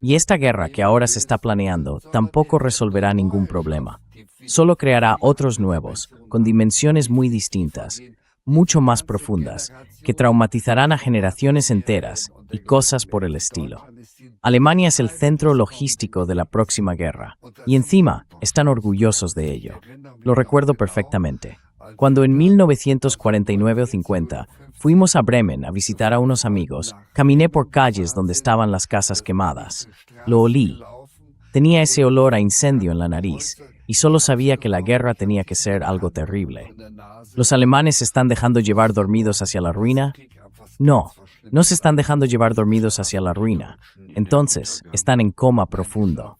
Y esta guerra que ahora se está planeando tampoco resolverá ningún problema. Solo creará otros nuevos, con dimensiones muy distintas, mucho más profundas, que traumatizarán a generaciones enteras y cosas por el estilo. Alemania es el centro logístico de la próxima guerra, y encima están orgullosos de ello. Lo recuerdo perfectamente. Cuando en 1949 o 50 fuimos a Bremen a visitar a unos amigos, caminé por calles donde estaban las casas quemadas. Lo olí. Tenía ese olor a incendio en la nariz, y solo sabía que la guerra tenía que ser algo terrible. ¿Los alemanes se están dejando llevar dormidos hacia la ruina? No, no se están dejando llevar dormidos hacia la ruina. Entonces, están en coma profundo.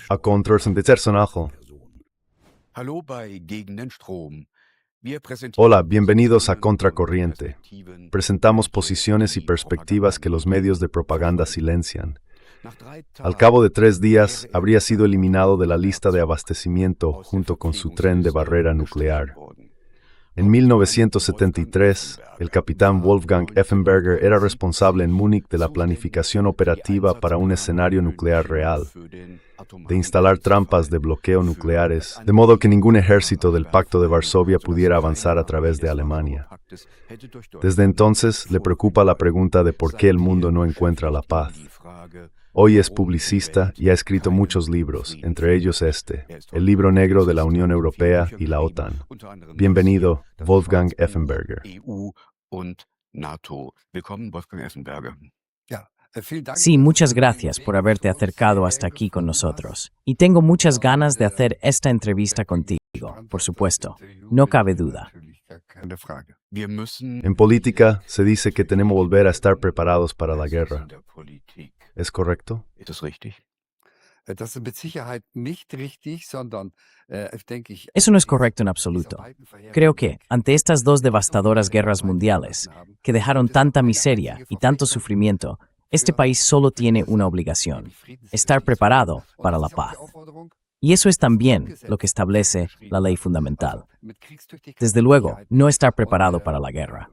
A Contrasten de personaje. Hola, bienvenidos a Contracorriente. Presentamos posiciones y perspectivas que los medios de propaganda silencian. Al cabo de 3 días, habría sido eliminado de la lista de abastecimiento junto con su tren de barrera nuclear. En 1973, el capitán Wolfgang Effenberger era responsable en Múnich de la planificación operativa para un escenario nuclear real, de instalar trampas de bloqueo nucleares, de modo que ningún ejército del Pacto de Varsovia pudiera avanzar a través de Alemania. Desde entonces, le preocupa la pregunta de por qué el mundo no encuentra la paz. Hoy es publicista y ha escrito muchos libros, entre ellos El libro negro de la Unión Europea y la OTAN. Bienvenido, Wolfgang Effenberger. Sí, muchas gracias por haberte acercado hasta aquí con nosotros. Y tengo muchas ganas de hacer esta entrevista contigo, por supuesto. No cabe duda. En política se dice que tenemos que volver a estar preparados para la guerra. ¿Es correcto? Eso no es correcto en absoluto. Creo que, ante estas 2 devastadoras guerras mundiales, que dejaron tanta miseria y tanto sufrimiento, este país solo tiene una obligación: estar preparado para la paz. Y eso es también lo que establece la ley fundamental. Desde luego, no estar preparado para la guerra.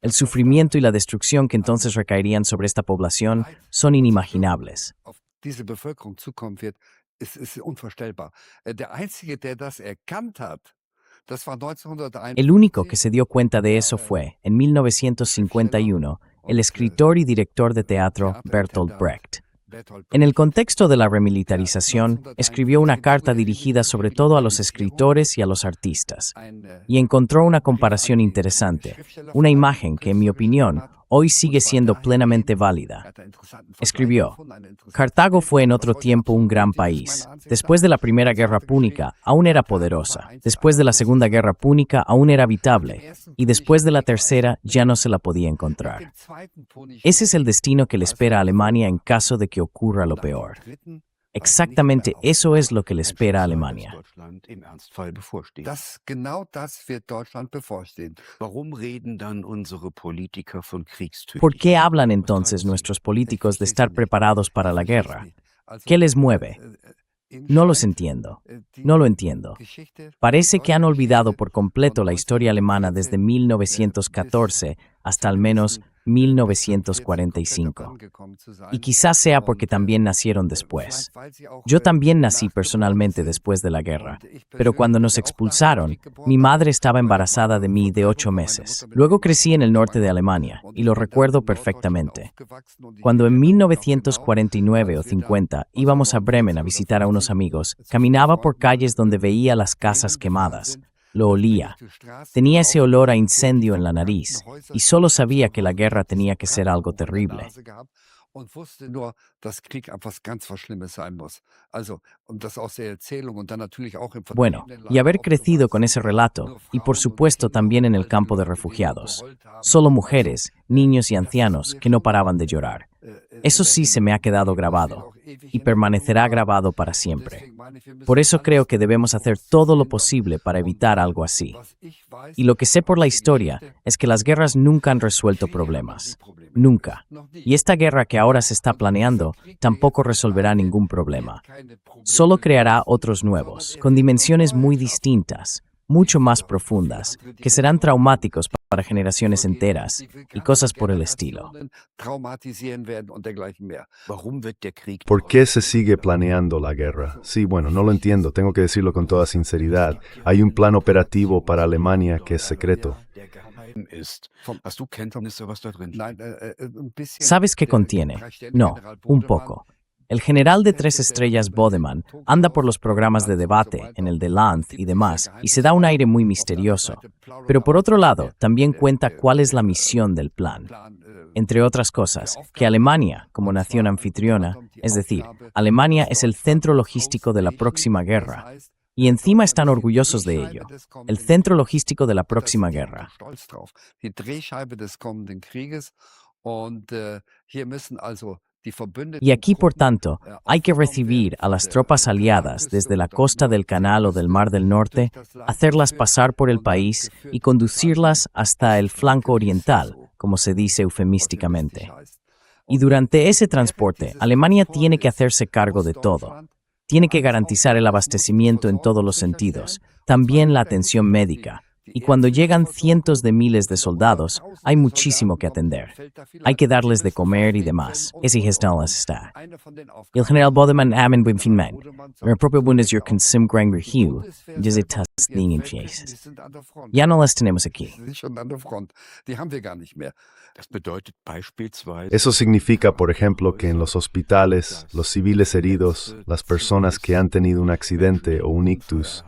El sufrimiento y la destrucción que entonces recaerían sobre esta población son inimaginables. El único que se dio cuenta de eso fue, en 1951, el escritor y director de teatro Bertolt Brecht. En el contexto de la remilitarización, escribió una carta dirigida sobre todo a los escritores y a los artistas, y encontró una comparación interesante, una imagen que, en mi opinión, hoy sigue siendo plenamente válida. Escribió: Cartago fue en otro tiempo un gran país. Después de la Primera Guerra Púnica, aún era poderosa. Después de la Segunda Guerra Púnica, aún era habitable. Y después de la Tercera, ya no se la podía encontrar. Ese es el destino que le espera a Alemania en caso de que ocurra lo peor. Exactamente eso es lo que le espera a Alemania. ¿Por qué hablan entonces nuestros políticos de estar preparados para la guerra? ¿Qué les mueve? No los entiendo. No lo entiendo. Parece que han olvidado por completo la historia alemana desde 1914 hasta al menos 1945. Y quizás sea porque también nacieron después. Yo también nací personalmente después de la guerra, pero cuando nos expulsaron, mi madre estaba embarazada de mí de 8 meses. Luego crecí en el norte de Alemania, y lo recuerdo perfectamente. Cuando en 1949 o 50 íbamos a Bremen a visitar a unos amigos, caminaba por calles donde veía las casas quemadas. Lo olía. Tenía ese olor a incendio en la nariz, y solo sabía que la guerra tenía que ser algo terrible. Bueno, y haber crecido con ese relato, y por supuesto también en el campo de refugiados. Solo mujeres, niños y ancianos que no paraban de llorar. Eso sí se me ha quedado grabado y permanecerá grabado para siempre. Por eso creo que debemos hacer todo lo posible para evitar algo así. Y lo que sé por la historia es que las guerras nunca han resuelto problemas. Nunca. Y esta guerra que ahora se está planeando tampoco resolverá ningún problema. Solo creará otros nuevos, con dimensiones muy distintas, mucho más profundas, que serán traumáticos para generaciones enteras y cosas por el estilo. ¿Por qué se sigue planeando la guerra? Sí, bueno, no lo entiendo, tengo que decirlo con toda sinceridad. Hay un plan operativo para Alemania que es secreto. ¿Sabes qué contiene? No, un poco. El general de 3 estrellas Bodemann anda por los programas de debate, en el de Land y demás, y se da un aire muy misterioso. Pero por otro lado, también cuenta cuál es la misión del plan. Entre otras cosas, que Alemania, como nación anfitriona, es decir, Alemania es el centro logístico de la próxima guerra. Y encima están orgullosos de ello. El centro logístico de la próxima guerra. Y aquí, por tanto, hay que recibir a las tropas aliadas desde la costa del Canal o del Mar del Norte, hacerlas pasar por el país y conducirlas hasta el flanco oriental, como se dice eufemísticamente. Y durante ese transporte, Alemania tiene que hacerse cargo de todo. Tiene que garantizar el abastecimiento en todos los sentidos, también la atención médica. Y cuando llegan cientos de miles de soldados, hay muchísimo que atender. Hay que darles de comer y demás. Ese general está. Y el general Bodemann amen buen finman. El propio Bundeswehr consim Granger Hugh, desde Tasningen Fieses. Ya no las tenemos aquí. Eso significa, por ejemplo, que en los hospitales, los civiles heridos, las personas que han tenido un accidente o un ictus,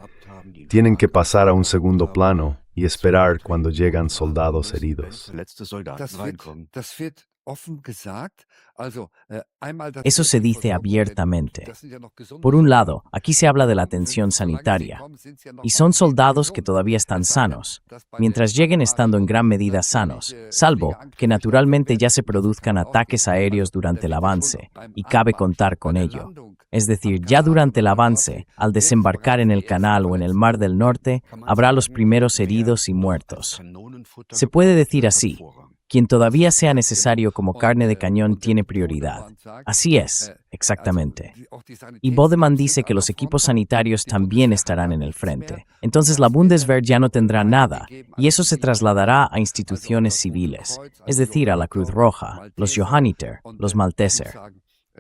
tienen que pasar a un segundo plano y esperar cuando llegan soldados heridos. Eso se dice abiertamente. Por un lado, aquí se habla de la atención sanitaria, y son soldados que todavía están sanos, mientras lleguen estando en gran medida sanos, salvo que naturalmente ya se produzcan ataques aéreos durante el avance, y cabe contar con ello. Es decir, ya durante el avance, al desembarcar en el canal o en el Mar del Norte, habrá los primeros heridos y muertos. Se puede decir así: quien todavía sea necesario como carne de cañón tiene prioridad. Así es, exactamente. Y Bodemann dice que los equipos sanitarios también estarán en el frente. Entonces la Bundeswehr ya no tendrá nada, y eso se trasladará a instituciones civiles, es decir, a la Cruz Roja, los Johanniter, los Malteser.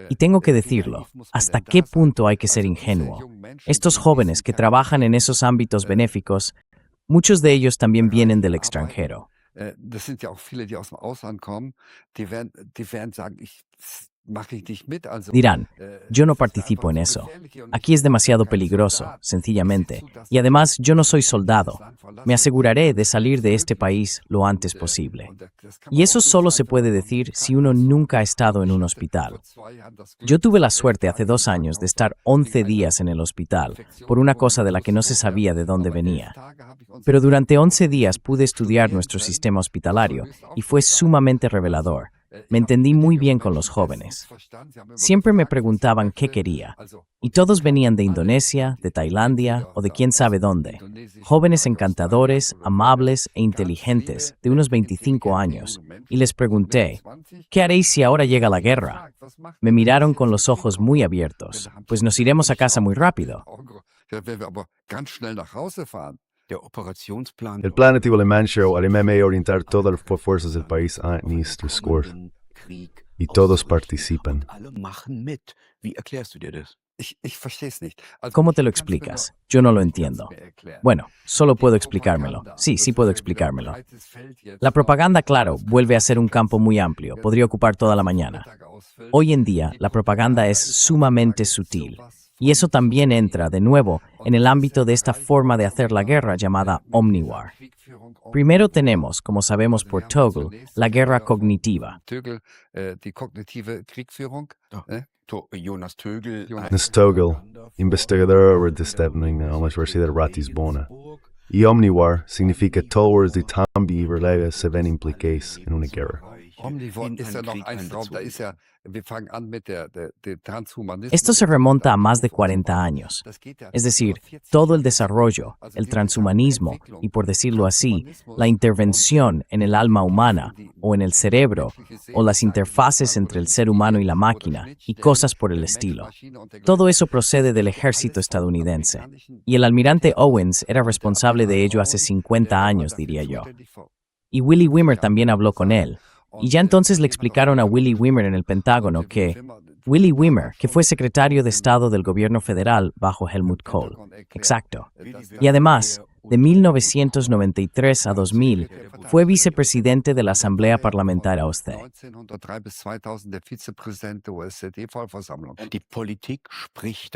Y tengo que decirlo, ¿hasta qué punto hay que ser ingenuo? Estos jóvenes que trabajan en esos ámbitos benéficos, muchos de ellos también vienen del extranjero. Dirán, yo no participo en eso. Aquí es demasiado peligroso, sencillamente. Y además, yo no soy soldado. Me aseguraré de salir de este país lo antes posible. Y eso solo se puede decir si uno nunca ha estado en un hospital. Yo tuve la suerte hace 2 años de estar 11 días en el hospital, por una cosa de la que no se sabía de dónde venía. Pero durante 11 días pude estudiar nuestro sistema hospitalario y fue sumamente revelador. Me entendí muy bien con los jóvenes. Siempre me preguntaban qué quería. Y todos venían de Indonesia, de Tailandia o de quién sabe dónde. Jóvenes encantadores, amables e inteligentes, de unos 25 años. Y les pregunté, ¿qué haréis si ahora llega la guerra? Me miraron con los ojos muy abiertos. Pues nos iremos a casa muy rápido. El plan activo alemán es orientar todas las fuerzas del país a nuestro score. Y todos participan. ¿Cómo te lo explicas? Yo no lo entiendo. Bueno, solo puedo explicármelo. Sí puedo explicármelo. La propaganda, claro, vuelve a ser un campo muy amplio. Podría ocupar toda la mañana. Hoy en día, la propaganda es sumamente sutil. Y eso también entra, de nuevo, en el ámbito de esta forma de hacer la guerra llamada Omniwar. Primero tenemos, como sabemos por Tögl, la guerra cognitiva. Jonas Tögl, investigador de la Universidad de Ratisbona. Y Omniwar significa todos de tambi y se ven implicados en una guerra. Esto se remonta a más de 40 años. Es decir, todo el desarrollo, el transhumanismo y, por decirlo así, la intervención en el alma humana o en el cerebro o las interfaces entre el ser humano y la máquina y cosas por el estilo. Todo eso procede del ejército estadounidense. Y el almirante Owens era responsable de ello hace 50 años, diría yo. Y Willy Wimmer también habló con él. Y ya entonces le explicaron a Willy Wimmer en el Pentágono que Willy Wimmer, que fue secretario de Estado del gobierno federal bajo Helmut Kohl. Exacto. Y además, de 1993 a 2000, fue vicepresidente de la Asamblea Parlamentaria OSCE.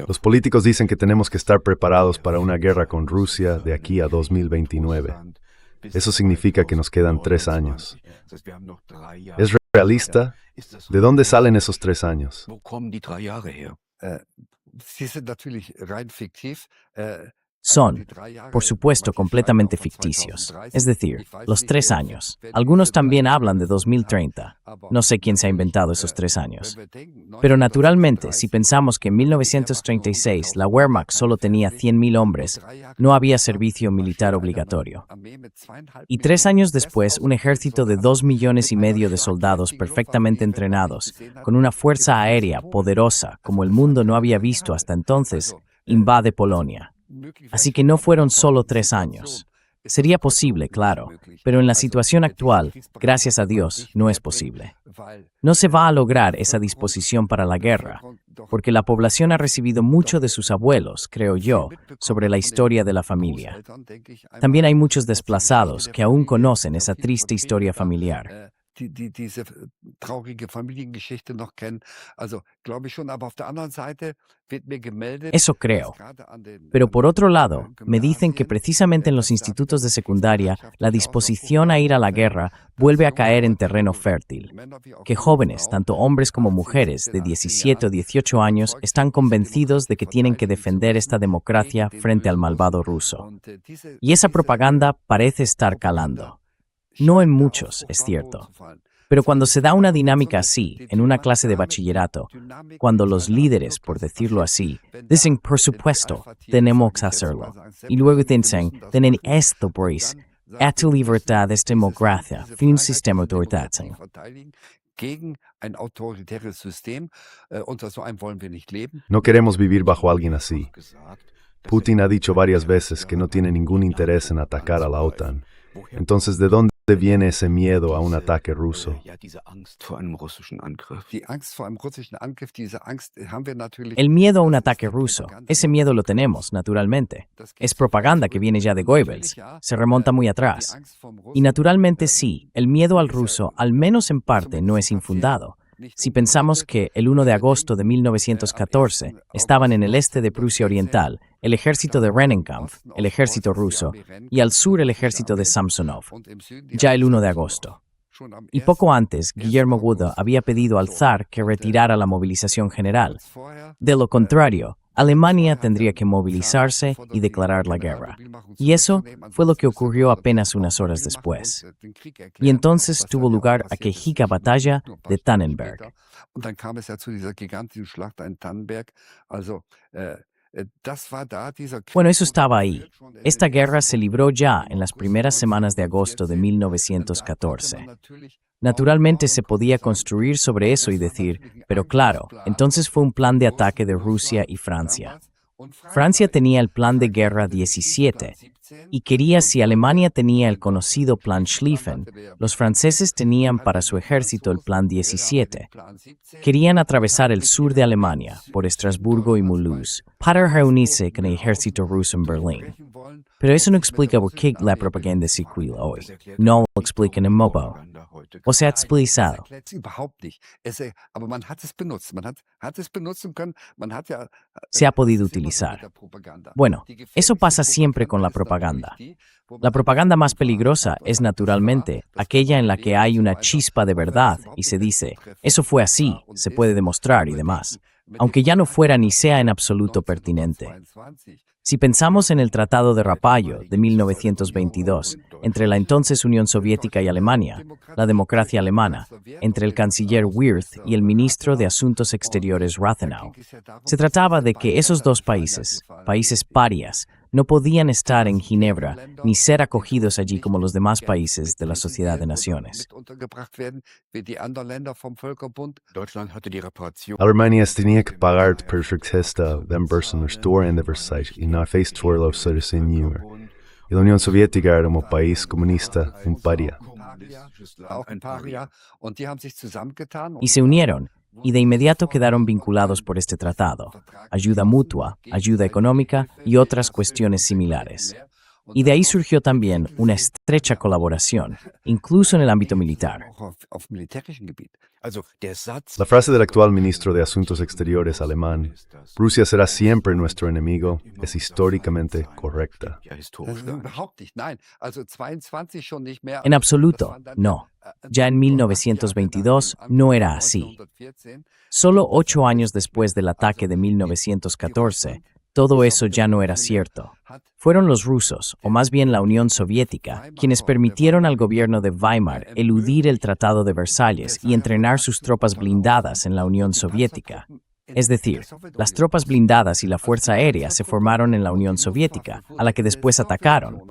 Los políticos dicen que tenemos que estar preparados para una guerra con Rusia de aquí a 2029. Eso significa que nos quedan 3 años. ¿Es realista? ¿De dónde salen esos 3 años? Son, por supuesto, completamente ficticios. Es decir, los 3 años. Algunos también hablan de 2030. No sé quién se ha inventado esos 3 años. Pero naturalmente, si pensamos que en 1936 la Wehrmacht solo tenía 100.000 hombres, no había servicio militar obligatorio. Y 3 años después, un ejército de 2,5 millones de soldados perfectamente entrenados, con una fuerza aérea poderosa como el mundo no había visto hasta entonces, invade Polonia. Así que no fueron solo 3 años. Sería posible, claro, pero en la situación actual, gracias a Dios, no es posible. No se va a lograr esa disposición para la guerra, porque la población ha recibido mucho de sus abuelos, creo yo, sobre la historia de la familia. También hay muchos desplazados que aún conocen esa triste historia familiar. Diese traurige Familiengeschichte noch kennen. Also, glaube ich schon, aber auf der anderen Seite wird mir gemeldet. Eso creo. Pero por otro lado, me dicen que precisamente en los institutos de secundaria, la disposición a ir a la guerra vuelve a caer en terreno fértil. Que jóvenes, tanto hombres como mujeres, de 17 o 18 años, están convencidos de que tienen que defender esta democracia frente al malvado ruso. Y esa propaganda parece estar calando. No en muchos, es cierto. Pero cuando se da una dinámica así, en una clase de bachillerato, cuando los líderes, por decirlo así, dicen, por supuesto, tenemos que hacerlo, y luego dicen, tienen esto, Boris, esta libertad es democracia, fin un sistema autoritario. No queremos vivir bajo alguien así. Putin ha dicho varias veces que no tiene ningún interés en atacar a la OTAN. Entonces, ¿de dónde viene ese miedo a un ataque ruso? El miedo a un ataque ruso, ese miedo lo tenemos, naturalmente. Es propaganda que viene ya de Goebbels, se remonta muy atrás. Y naturalmente sí, el miedo al ruso, al menos en parte, no es infundado. Si pensamos que el 1 de agosto de 1914 estaban en el este de Prusia Oriental el ejército de Rennenkampf, el ejército ruso, y al sur el ejército de Samsonov, ya el 1 de agosto. Y poco antes, Guillermo Wood había pedido al zar que retirara la movilización general. De lo contrario, Alemania tendría que movilizarse y declarar la guerra. Y eso fue lo que ocurrió apenas unas horas después. Y entonces tuvo lugar aquella batalla de Tannenberg. Bueno, eso estaba ahí. Esta guerra se libró ya en las primeras semanas de agosto de 1914. Naturalmente se podía construir sobre eso y decir, pero claro, entonces fue un plan de ataque de Rusia y Francia. Francia tenía el plan de guerra 17 y quería, si Alemania tenía el conocido plan Schlieffen, los franceses tenían para su ejército el plan 17. Querían atravesar el sur de Alemania, por Estrasburgo y Mulhouse, para reunirse con el ejército ruso en Berlín. Pero eso no explica por qué la propaganda circula hoy. No lo explican en Mobo. O sea, explicado. Se ha podido utilizar. Bueno, eso pasa siempre con la propaganda. La propaganda más peligrosa es naturalmente aquella en la que hay una chispa de verdad y se dice, eso fue así, se puede demostrar y demás, aunque ya no fuera ni sea en absoluto pertinente. Si pensamos en el Tratado de Rapallo de 1922, entre la entonces Unión Soviética y Alemania, la democracia alemana, entre el canciller Wirth y el ministro de Asuntos Exteriores Rathenau, se trataba de que esos dos países, países parias, no podían estar en Ginebra ni ser acogidos allí como los demás países de la Sociedad de Naciones. Alemania tenía que pagar per gesta den börsen stor endeversij y no faced for los seres senior. Y la Unión Soviética era como país comunista, un paria. Y se unieron, y de inmediato quedaron vinculados por este tratado, ayuda mutua, ayuda económica y otras cuestiones similares. Y de ahí surgió también una estrecha colaboración, incluso en el ámbito militar. La frase del actual ministro de Asuntos Exteriores alemán, Rusia será siempre nuestro enemigo, es históricamente correcta. En absoluto, no. Ya en 1922 no era así. Solo 8 años después del ataque de 1914, todo eso ya no era cierto. Fueron los rusos, o más bien la Unión Soviética, quienes permitieron al gobierno de Weimar eludir el Tratado de Versalles y entrenar sus tropas blindadas en la Unión Soviética. Es decir, las tropas blindadas y la Fuerza Aérea se formaron en la Unión Soviética, a la que después atacaron.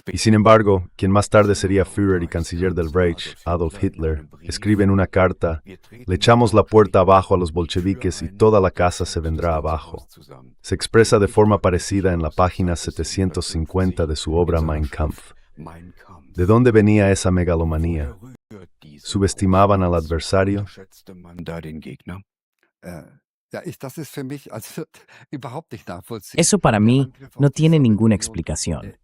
Y sin embargo, quien más tarde sería Führer y canciller del Reich, Adolf Hitler, escribe en una carta: le echamos la puerta abajo a los bolcheviques y toda la casa se vendrá abajo. Se expresa de forma parecida en la página 750 de su obra Mein Kampf. ¿De dónde venía esa megalomanía? ¿Subestimaban al adversario? Eso para mí no tiene ninguna explicación.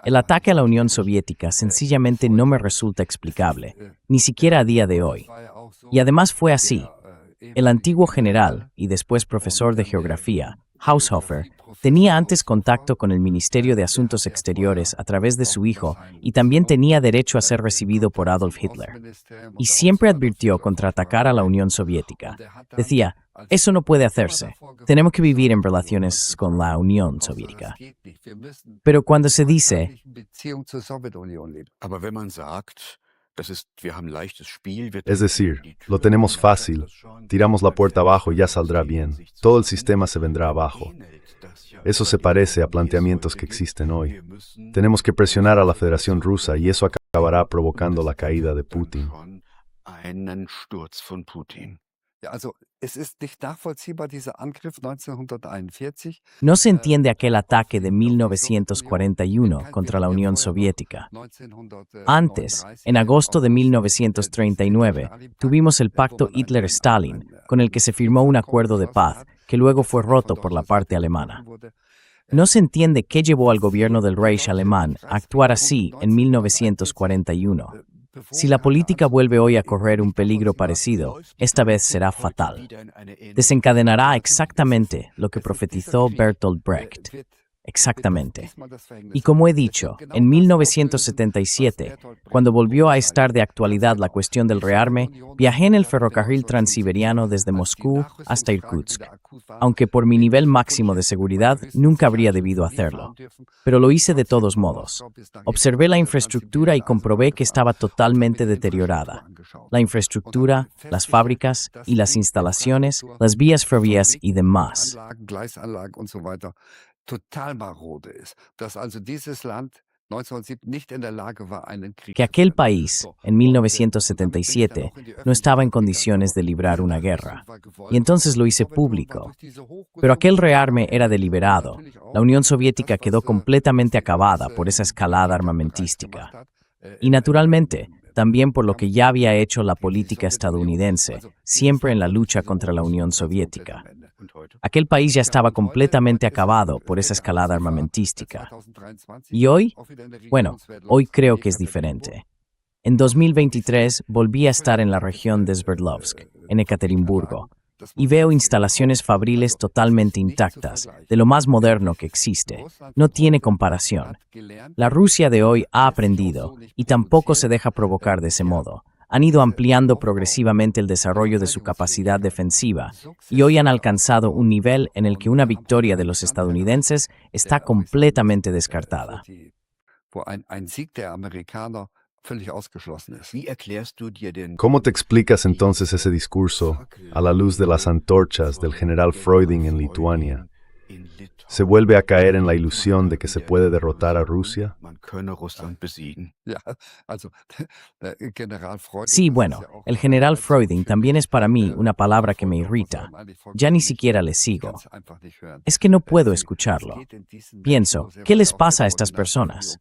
El ataque a la Unión Soviética sencillamente no me resulta explicable, ni siquiera a día de hoy. Y además fue así. El antiguo general y después profesor de geografía, Haushofer, tenía antes contacto con el Ministerio de Asuntos Exteriores a través de su hijo y también tenía derecho a ser recibido por Adolf Hitler. Y siempre advirtió contra atacar a la Unión Soviética. Decía: eso no puede hacerse. Tenemos que vivir en relaciones con la Unión Soviética. Pero cuando se dice, es decir, lo tenemos fácil, tiramos la puerta abajo y ya saldrá bien, todo el sistema se vendrá abajo. Eso se parece a planteamientos que existen hoy. Tenemos que presionar a la Federación Rusa y eso acabará provocando la caída de Putin. no se entiende aquel ataque de 1941 contra la Unión Soviética. Antes, en agosto de 1939, tuvimos el pacto Hitler-Stalin, con el que se firmó un acuerdo de paz, que luego fue roto por la parte alemana. No se entiende qué llevó al gobierno del Reich alemán a actuar así en 1941. Si la política vuelve hoy a correr un peligro parecido, esta vez será fatal. Desencadenará exactamente lo que profetizó Bertolt Brecht. Exactamente. Y como he dicho, en 1977, cuando volvió a estar de actualidad la cuestión del rearme, viajé en el ferrocarril transiberiano desde Moscú hasta Irkutsk, aunque por mi nivel máximo de seguridad nunca habría debido hacerlo. Pero lo hice de todos modos. Observé la infraestructura y comprobé que estaba totalmente deteriorada. La infraestructura, las fábricas y las instalaciones, las vías ferroviarias y demás. Que aquel país, en 1977, no estaba en condiciones de librar una guerra. Y entonces lo hice público. Pero aquel rearme era deliberado. La Unión Soviética quedó completamente acabada por esa escalada armamentística. Y naturalmente, también por lo que ya había hecho la política estadounidense, siempre en la lucha contra la Unión Soviética. Aquel país ya estaba completamente acabado por esa escalada armamentística. ¿Y hoy? Bueno, hoy creo que es diferente. En 2023 volví a estar en la región de Sverdlovsk, en Ekaterimburgo, y veo instalaciones fabriles totalmente intactas, de lo más moderno que existe. No tiene comparación. La Rusia de hoy ha aprendido, y tampoco se deja provocar de ese modo. Han ido ampliando progresivamente el desarrollo de su capacidad defensiva y hoy han alcanzado un nivel en el que una victoria de los estadounidenses está completamente descartada. ¿Cómo te explicas entonces ese discurso a la luz de las antorchas del general Freuding en Lituania? ¿Se vuelve a caer en la ilusión de que se puede derrotar a Rusia? Sí, bueno, el general Freuding también es para mí una palabra que me irrita. Ya ni siquiera le sigo. Es que no puedo escucharlo. Pienso, ¿qué les pasa a estas personas?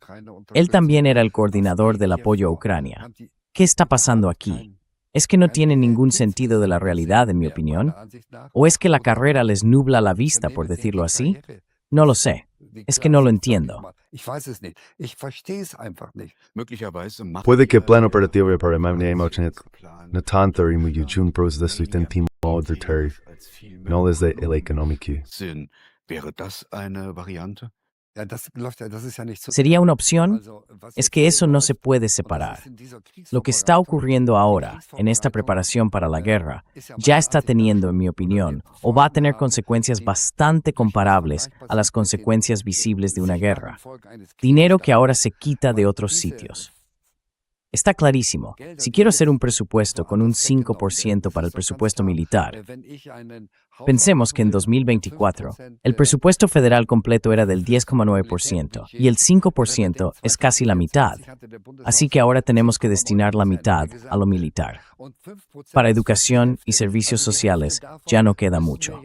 Él también era el coordinador del apoyo a Ucrania. ¿Qué está pasando aquí? ¿Es que no tiene ningún sentido de la realidad, en mi opinión? ¿O es que la carrera les nubla la vista, por decirlo así? No lo sé. Es que no lo entiendo. Puede que el plan operativo para no tanto y muy jun pros deslutentim auditor, no desde el económico. ¿Sería una opción? Es que eso no se puede separar. Lo que está ocurriendo ahora, en esta preparación para la guerra, ya está teniendo, en mi opinión, o va a tener consecuencias bastante comparables a las consecuencias visibles de una guerra. Dinero que ahora se quita de otros sitios. Está clarísimo, si quiero hacer un presupuesto con un 5% para el presupuesto militar, pensemos que en 2024 el presupuesto federal completo era del 10,9% y el 5% es casi la mitad. Así que ahora tenemos que destinar la mitad a lo militar. Para educación y servicios sociales ya no queda mucho.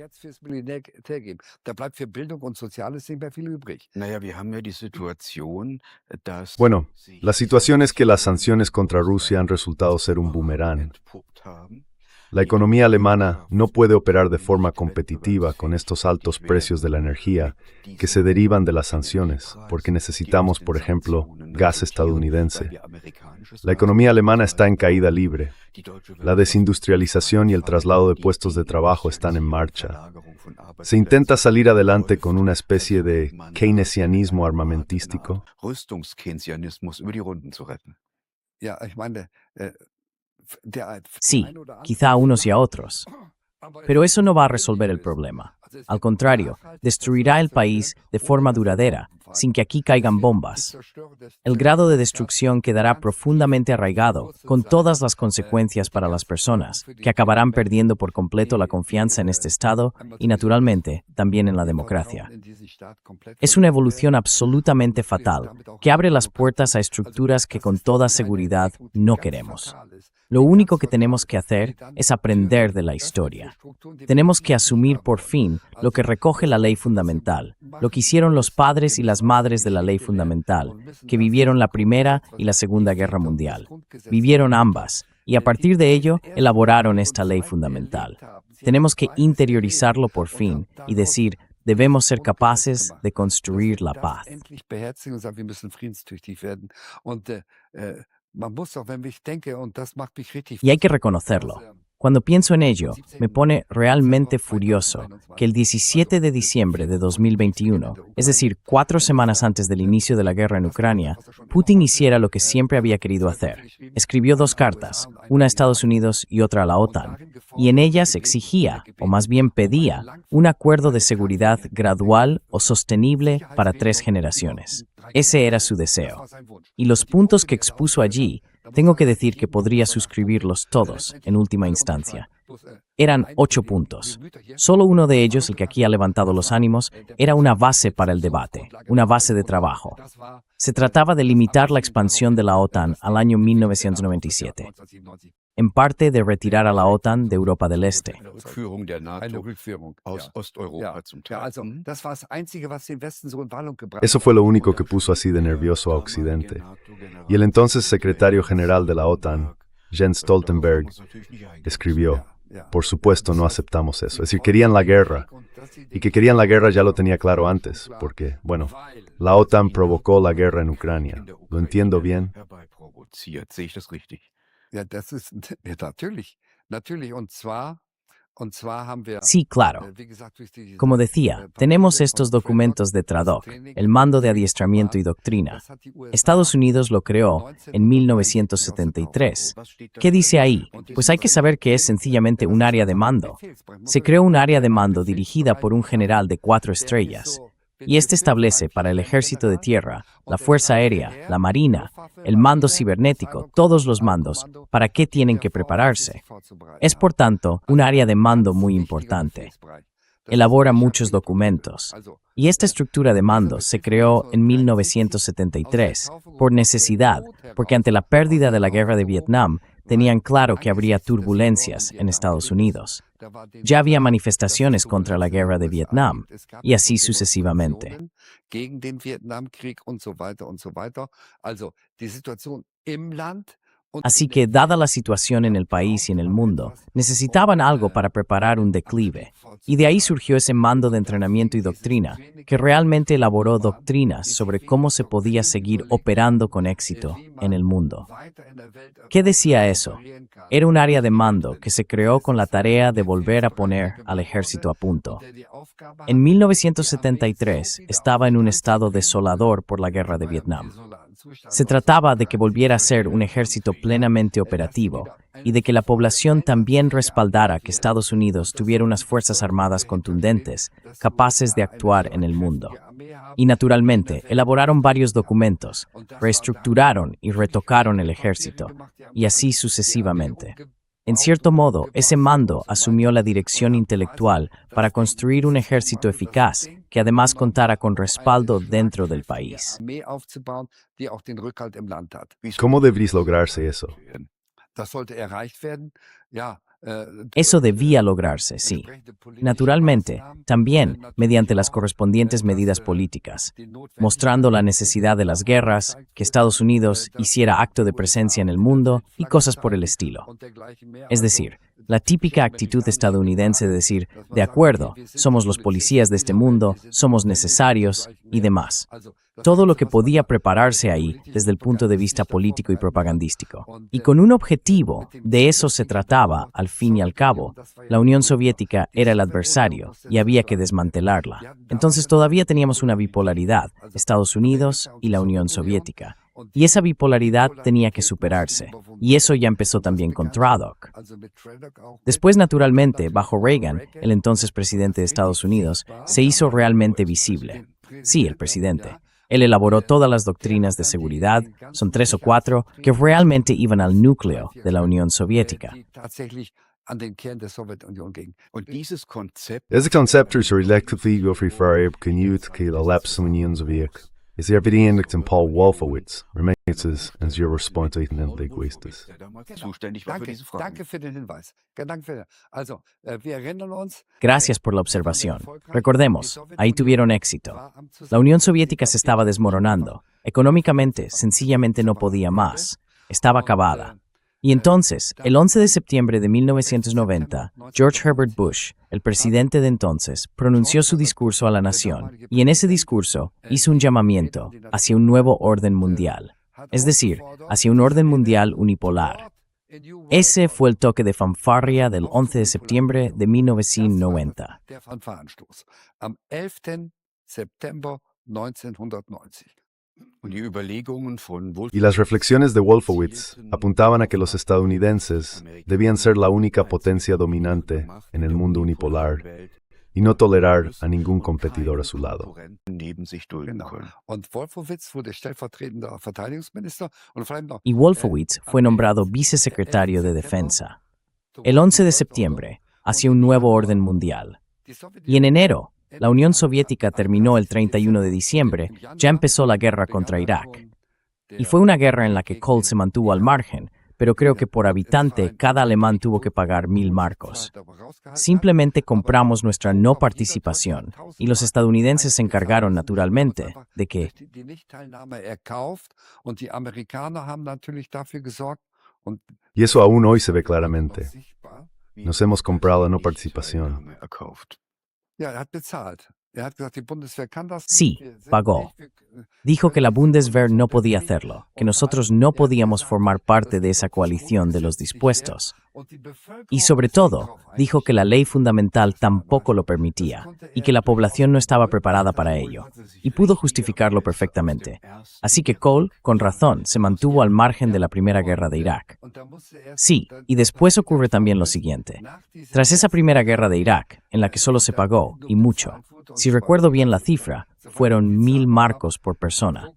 Bueno, la situación es que las sanciones contra Rusia han resultado ser un boomerang. La economía alemana no puede operar de forma competitiva con estos altos precios de la energía que se derivan de las sanciones, porque necesitamos, por ejemplo, gas estadounidense. La economía alemana está en caída libre. La desindustrialización y el traslado de puestos de trabajo están en marcha. Se intenta salir adelante con una especie de keynesianismo armamentístico. Sí, quizá a unos y a otros. Pero eso no va a resolver el problema. Al contrario, destruirá el país de forma duradera, sin que aquí caigan bombas. El grado de destrucción quedará profundamente arraigado, con todas las consecuencias para las personas, que acabarán perdiendo por completo la confianza en este Estado y, naturalmente, también en la democracia. Es una evolución absolutamente fatal, que abre las puertas a estructuras que con toda seguridad no queremos. Lo único que tenemos que hacer es aprender de la historia. Tenemos que asumir por fin lo que recoge la ley fundamental, lo que hicieron los padres y las madres de la ley fundamental, que vivieron la Primera y la Segunda Guerra Mundial. Vivieron ambas, y a partir de ello elaboraron esta ley fundamental. Tenemos que interiorizarlo por fin y decir, debemos ser capaces de construir la paz. Y hay que reconocerlo. Cuando pienso en ello, me pone realmente furioso que el 17 de diciembre de 2021, es decir, 4 semanas antes del inicio de la guerra en Ucrania, Putin hiciera lo que siempre había querido hacer. Escribió 2 cartas, una a Estados Unidos y otra a la OTAN, y en ellas exigía, o más bien pedía, un acuerdo de seguridad gradual o sostenible para 3 generaciones. Ese era su deseo. Y los puntos que expuso allí, tengo que decir que podría suscribirlos todos, en última instancia. Eran 8 puntos. Solo uno de ellos, el que aquí ha levantado los ánimos, era una base para el debate, una base de trabajo. Se trataba de limitar la expansión de la OTAN al año 1997. En parte de retirar a la OTAN de Europa del Este. Eso fue lo único que puso así de nervioso a Occidente. Y el entonces secretario general de la OTAN, Jens Stoltenberg, escribió, por supuesto no aceptamos eso. Es decir, querían la guerra. Y que querían la guerra ya lo tenía claro antes, porque, bueno, la OTAN provocó la guerra en Ucrania. ¿Lo entiendo bien? Sí, claro. Como decía, tenemos estos documentos de TRADOC, el Mando de Adiestramiento y Doctrina. Estados Unidos lo creó en 1973. ¿Qué dice ahí? Pues hay que saber que es sencillamente un área de mando. Se creó un área de mando dirigida por un general de 4 estrellas. Y este establece para el Ejército de Tierra, la Fuerza Aérea, la Marina, el mando cibernético, todos los mandos, para qué tienen que prepararse. Es, por tanto, un área de mando muy importante. Elabora muchos documentos. Y esta estructura de mando se creó en 1973, por necesidad, porque ante la pérdida de la guerra de Vietnam, tenían claro que habría turbulencias en Estados Unidos. Ya había manifestaciones contra la guerra de Vietnam, y así sucesivamente. Así que, dada la situación en el país y en el mundo, necesitaban algo para preparar un declive. Y de ahí surgió ese mando de entrenamiento y doctrina, que realmente elaboró doctrinas sobre cómo se podía seguir operando con éxito en el mundo. ¿Qué decía eso? Era un área de mando que se creó con la tarea de volver a poner al ejército a punto. En 1973 estaba en un estado desolador por la guerra de Vietnam. Se trataba de que volviera a ser un ejército plenamente operativo y de que la población también respaldara que Estados Unidos tuviera unas fuerzas armadas contundentes, capaces de actuar en el mundo. Y naturalmente, elaboraron varios documentos, reestructuraron y retocaron el ejército, y así sucesivamente. En cierto modo, ese mando asumió la dirección intelectual para construir un ejército eficaz que además contara con respaldo dentro del país. ¿Cómo debería lograrse eso? Eso debía lograrse, sí. Naturalmente, también mediante las correspondientes medidas políticas, mostrando la necesidad de las guerras, que Estados Unidos hiciera acto de presencia en el mundo y cosas por el estilo. Es decir, la típica actitud estadounidense de decir, de acuerdo, somos los policías de este mundo, somos necesarios y demás. Todo lo que podía prepararse ahí desde el punto de vista político y propagandístico. Y con un objetivo, de eso se trataba, al fin y al cabo. La Unión Soviética era el adversario y había que desmantelarla. Entonces todavía teníamos una bipolaridad, Estados Unidos y la Unión Soviética. Y esa bipolaridad tenía que superarse. Y eso ya empezó también con TRADOC. Después, naturalmente, bajo Reagan, el entonces presidente de Estados Unidos, se hizo realmente visible. Sí, el presidente. Él elaboró todas las doctrinas de seguridad, son 3 o 4, que realmente iban al núcleo de la Unión Soviética. Ese concepto es relativo referir que la lapse Unión Soviética. Es evidente que Paul Wolfowitz remixes en su respuesta en linguistas. Gracias por la observación. Recordemos, ahí tuvieron éxito. La Unión Soviética se estaba desmoronando. Económicamente, sencillamente no podía más. Estaba acabada. Y entonces, el 11 de septiembre de 1990, George Herbert Bush, el presidente de entonces, pronunció su discurso a la nación, y en ese discurso hizo un llamamiento hacia un nuevo orden mundial, es decir, hacia un orden mundial unipolar. Ese fue el toque de fanfarria del 11 de septiembre de 1990. Y las reflexiones de Wolfowitz apuntaban a que los estadounidenses debían ser la única potencia dominante en el mundo unipolar y no tolerar a ningún competidor a su lado. Y Wolfowitz fue nombrado vicesecretario de Defensa. El 11 de septiembre, hacia un nuevo orden mundial. Y en enero, la Unión Soviética terminó el 31 de diciembre, ya empezó la guerra contra Irak. Y fue una guerra en la que Kohl se mantuvo al margen, pero creo que por habitante cada alemán tuvo que pagar 1.000 marcos. Simplemente compramos nuestra no participación, y los estadounidenses se encargaron naturalmente de que Y eso aún hoy se ve claramente. Nos hemos comprado la no participación. sí, pagó. Dijo que la Bundeswehr no podía hacerlo, que nosotros no podíamos formar parte de esa coalición de los dispuestos. Y sobre todo, dijo que la ley fundamental tampoco lo permitía y que la población no estaba preparada para ello, y pudo justificarlo perfectamente. Así que Kohl, con razón, se mantuvo al margen de la Primera Guerra de Irak. Sí, y después ocurre también lo siguiente. Tras esa Primera Guerra de Irak, en la que solo se pagó, y mucho, si recuerdo bien la cifra, fueron 1.000 marcos por persona.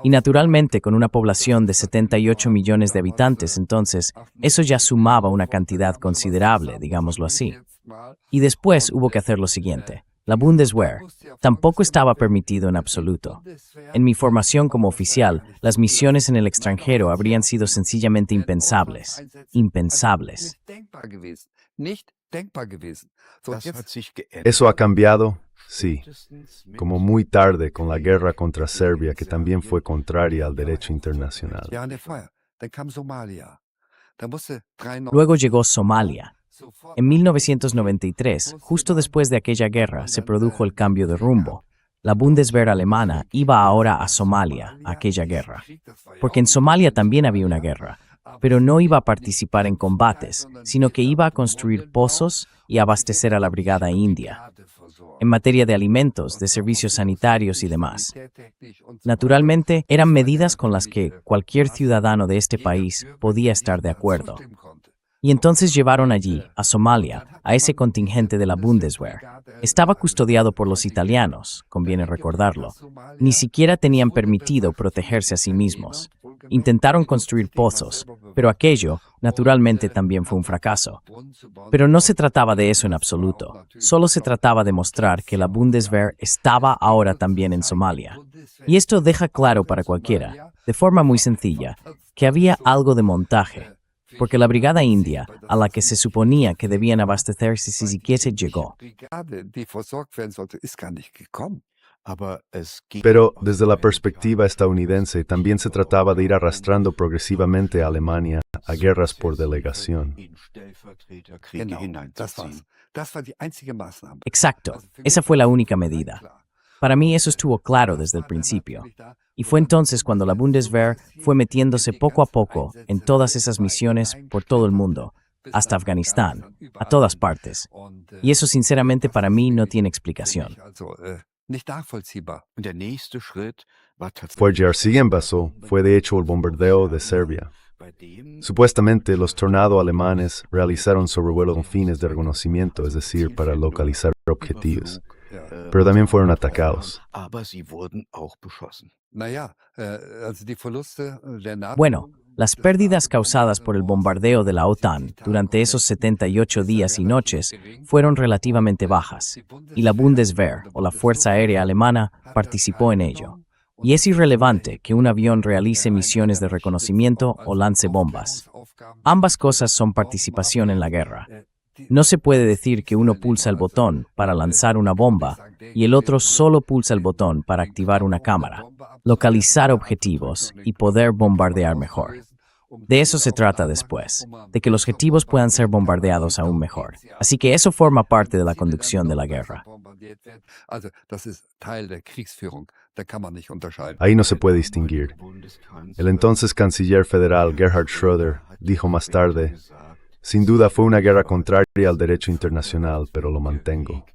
Y naturalmente, con una población de 78 millones de habitantes, entonces, eso ya sumaba una cantidad considerable, digámoslo así. Y después hubo que hacer lo siguiente. La Bundeswehr tampoco estaba permitido en absoluto. En mi formación como oficial, las misiones en el extranjero habrían sido sencillamente impensables. Impensables. Eso ha cambiado, sí, como muy tarde con la guerra contra Serbia, que también fue contraria al derecho internacional. Luego llegó Somalia. En 1993, justo después de aquella guerra, se produjo el cambio de rumbo. La Bundeswehr alemana iba ahora a Somalia, a aquella guerra. Porque en Somalia también había una guerra, pero no iba a participar en combates, sino que iba a construir pozos y abastecer a la Brigada India, en materia de alimentos, de servicios sanitarios y demás. Naturalmente, eran medidas con las que cualquier ciudadano de este país podía estar de acuerdo. Y entonces llevaron allí, a Somalia, a ese contingente de la Bundeswehr. Estaba custodiado por los italianos, conviene recordarlo. Ni siquiera tenían permitido protegerse a sí mismos. Intentaron construir pozos, pero aquello, naturalmente, también fue un fracaso. Pero no se trataba de eso en absoluto. Solo se trataba de mostrar que la Bundeswehr estaba ahora también en Somalia. Y esto deja claro para cualquiera, de forma muy sencilla, que había algo de montaje. Porque la Brigada India, a la que se suponía que debían abastecerse si siquiera llegó. Pero desde la perspectiva estadounidense también se trataba de ir arrastrando progresivamente a Alemania a guerras por delegación. Exacto, esa fue la única medida. Para mí eso estuvo claro desde el principio. Y fue entonces cuando la Bundeswehr fue metiéndose poco a poco en todas esas misiones por todo el mundo, hasta Afganistán, a todas partes. Y eso sinceramente para mí no tiene explicación. El siguiente paso fue de hecho el bombardeo de Serbia. Supuestamente los Tornado alemanes realizaron sobrevuelos con fines de reconocimiento, es decir, para localizar objetivos. Pero también fueron atacados. Bueno, las pérdidas causadas por el bombardeo de la OTAN durante esos 78 días y noches fueron relativamente bajas, y la Bundeswehr, o la Fuerza Aérea Alemana, participó en ello. Y es irrelevante que un avión realice misiones de reconocimiento o lance bombas. Ambas cosas son participación en la guerra. No se puede decir que uno pulsa el botón para lanzar una bomba y el otro solo pulsa el botón para activar una cámara, localizar objetivos y poder bombardear mejor. De eso se trata después, de que los objetivos puedan ser bombardeados aún mejor. Así que eso forma parte de la conducción de la guerra. Ahí no se puede distinguir. El entonces canciller federal Gerhard Schröder dijo más tarde: sin duda fue una guerra contraria al derecho internacional, pero lo mantengo.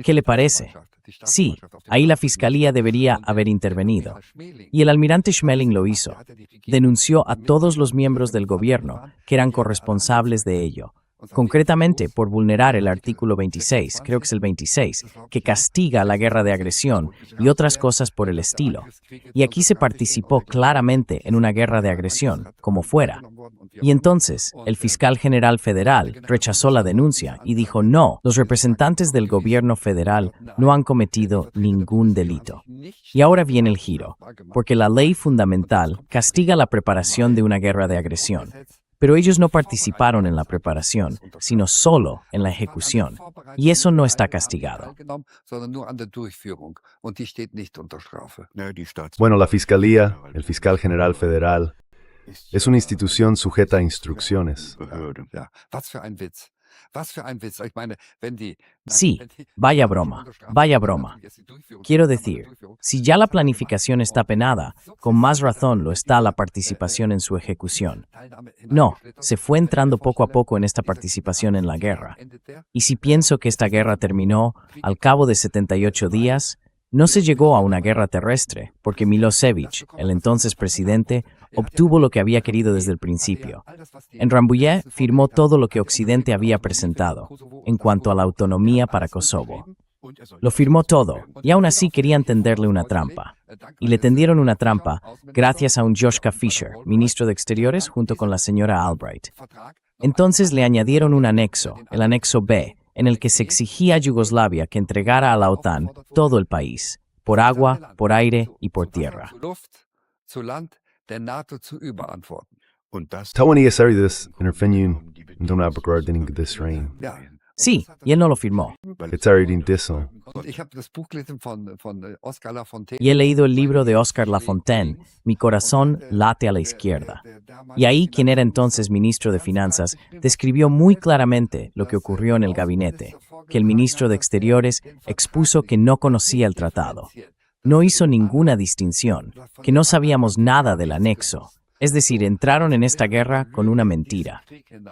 ¿Qué le parece? Sí, ahí la fiscalía debería haber intervenido. Y el almirante Schmeling lo hizo. Denunció a todos los miembros del gobierno que eran corresponsables de ello. Concretamente por vulnerar el artículo 26, creo que es el 26, que castiga la guerra de agresión y otras cosas por el estilo. Y aquí se participó claramente en una guerra de agresión, como fuera. Y entonces, el fiscal general federal rechazó la denuncia y dijo: no, los representantes del gobierno federal no han cometido ningún delito. Y ahora viene el giro, porque la ley fundamental castiga la preparación de una guerra de agresión. Pero ellos no participaron en la preparación, sino solo en la ejecución. Y eso no está castigado. Bueno, la Fiscalía, el Fiscal General Federal, es una institución sujeta a instrucciones. Sí, vaya broma, vaya broma. Quiero decir, si ya la planificación está penada, con más razón lo está la participación en su ejecución. No, se fue entrando poco a poco en esta participación en la guerra. Y si pienso que esta guerra terminó al cabo de 78 días, no se llegó a una guerra terrestre, porque Milosevic, el entonces presidente, obtuvo lo que había querido desde el principio. En Rambouillet firmó todo lo que Occidente había presentado, en cuanto a la autonomía para Kosovo. Lo firmó todo, y aún así querían tenderle una trampa. Y le tendieron una trampa gracias a un Joschka Fischer, ministro de Exteriores, junto con la señora Albright. Entonces le añadieron un anexo, el anexo B, en el que se exigía a Yugoslavia que entregara a la OTAN todo el país, por agua, por aire y por tierra. Tawan Iesarides intervenien in de begroting des Rein. Sí, y él no lo firmó. Getzaridin disso. Y he leído el libro de Oscar Lafontaine, Mi corazón late a la izquierda. Y ahí quien era entonces ministro de Finanzas describió muy claramente lo que ocurrió en el gabinete, que el ministro de Exteriores expuso que no conocía el tratado. No hizo ninguna distinción, que no sabíamos nada del anexo. Es decir, entraron en esta guerra con una mentira.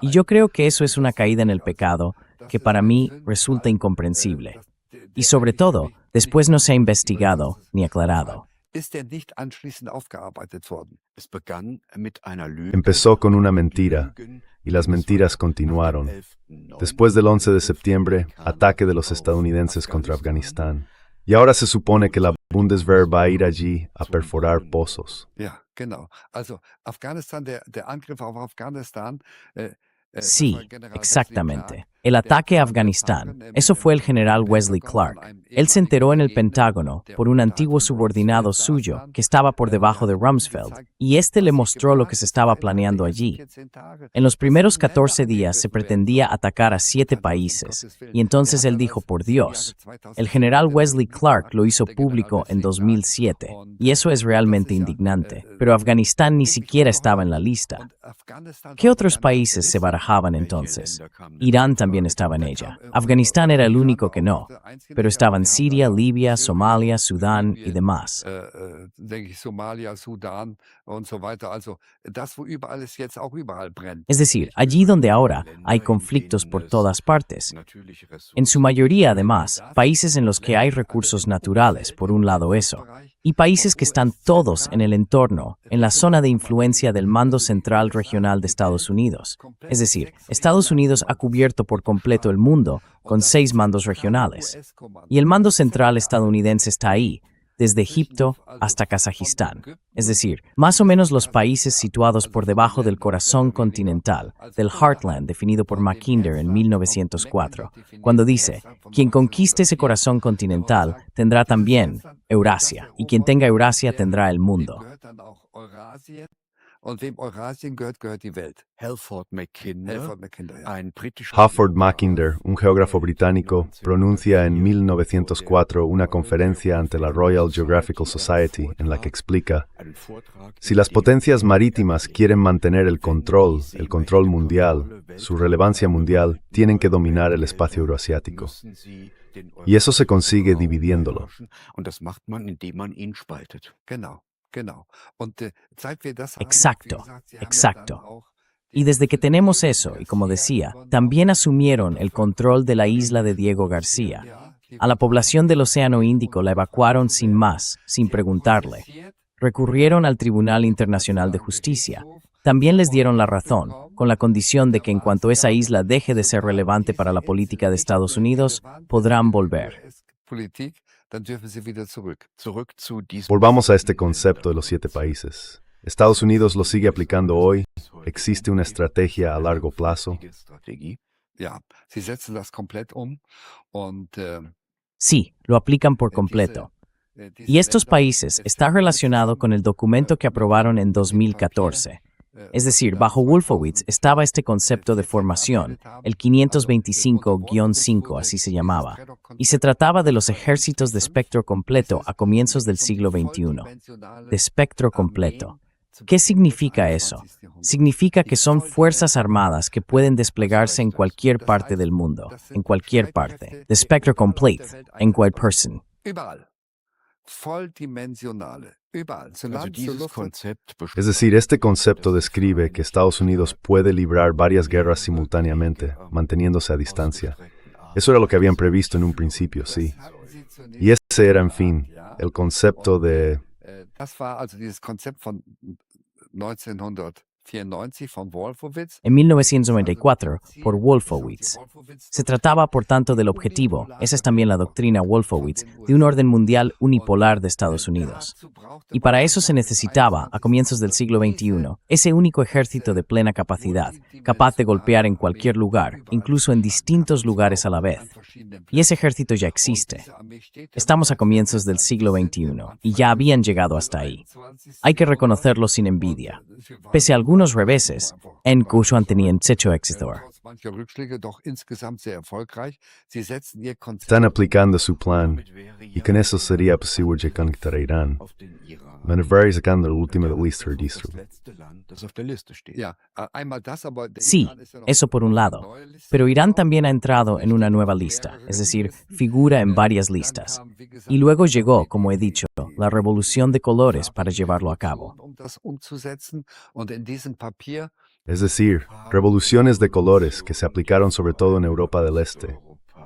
Y yo creo que eso es una caída en el pecado que para mí resulta incomprensible. Y sobre todo, después no se ha investigado ni aclarado. Empezó con una mentira, y las mentiras continuaron. Después del 11 de septiembre, ataque de los estadounidenses contra Afganistán. Y ahora se supone que la Bundeswehr va a ir allí a perforar pozos. Sí, exactamente. El ataque a Afganistán, eso fue el general Wesley Clark. Él se enteró en el Pentágono por un antiguo subordinado suyo que estaba por debajo de Rumsfeld, y este le mostró lo que se estaba planeando allí. En los primeros 14 días se pretendía atacar a 7 países, y entonces él dijo, por Dios. El general Wesley Clark lo hizo público en 2007, y eso es realmente indignante, pero Afganistán ni siquiera estaba en la lista. ¿Qué otros países se barajaban entonces? Irán también estaba en ella. Afganistán era el único que no, pero estaban Siria, Libia, Somalia, Sudán y demás. Es decir, allí donde ahora hay conflictos por todas partes. En su mayoría, además, países en los que hay recursos naturales, por un lado eso, y países que están todos en el entorno, en la zona de influencia del mando central regional de Estados Unidos. Es decir, Estados Unidos ha cubierto por completo el mundo con 6 mandos regionales. Y el mando central estadounidense está ahí, desde Egipto hasta Kazajistán. Es decir, más o menos los países situados por debajo del corazón continental, del Heartland definido por Mackinder en 1904, cuando dice, quien conquiste ese corazón continental tendrá también Eurasia, y quien tenga Eurasia tendrá el mundo. Halford Mackinder, un geógrafo británico, pronuncia en 1904 una conferencia ante la Royal Geographical Society en la que explica: si las potencias marítimas quieren mantener el control mundial, su relevancia mundial, tienen que dominar el espacio euroasiático. Y eso se consigue dividiéndolo. Exacto, exacto. Y desde que tenemos eso, y como decía, también asumieron el control de la isla de Diego García. A la población del Océano Índico la evacuaron sin más, sin preguntarle. Recurrieron al Tribunal Internacional de Justicia. También les dieron la razón, con la condición de que en cuanto esa isla deje de ser relevante para la política de Estados Unidos, podrán volver. Volvamos a este concepto de los 7 países. Estados Unidos lo sigue aplicando hoy. ¿Existe una estrategia a largo plazo? Sí, lo aplican por completo. Y estos países están relacionados con el documento que aprobaron en 2014. Es decir, bajo Wolfowitz estaba este concepto de formación, el 525-5, así se llamaba, y se trataba de los ejércitos de espectro completo a comienzos del siglo XXI. De espectro completo. ¿Qué significa eso? Significa que son fuerzas armadas que pueden desplegarse en cualquier parte del mundo, en cualquier parte. The spectrum complete, en cualquier person. Überall. Volldimensionale. Überall. Zu Land, zu Luft. Es decir, este concepto describe que Estados Unidos puede librar varias guerras simultáneamente, manteniéndose a distancia. Eso era lo que habían previsto en un principio, sí. Y ese era, en fin, el concepto de... Das war also dieses Konzept von 1994 von Wolfowitz. En 1994, por Wolfowitz. Se trataba, por tanto, del objetivo, esa es también la doctrina Wolfowitz, de un orden mundial unipolar de Estados Unidos. Y para eso se necesitaba, a comienzos del siglo XXI, ese único ejército de plena capacidad, capaz de golpear en cualquier lugar, incluso en distintos lugares a la vez. Y ese ejército ya existe. Estamos a comienzos del siglo XXI, y ya habían llegado hasta ahí. Hay que reconocerlo sin envidia. Pese a algunos reveses, en cuyo han tenido hecho éxito. Manche Rückschläge doch insgesamt sehr erfolgreich. Sie setzen ihr Konzept Están aplicando su plan, y con eso sería posible llegar a Irán. Men är sacando el último de lista registro. Ja, einmal das, aber der Sí, Iran ist ja noch eso por un lado. eine neue Liste. Pero Irán también ha entrado en una nueva lista, es decir, figura en varias listas. Y luego llegó, como he dicho, la revolución de colores para llevarlo a cabo. Das umzusetzen. Und in diesem Papier Es decir, revoluciones de colores que se aplicaron sobre todo en Europa del Este.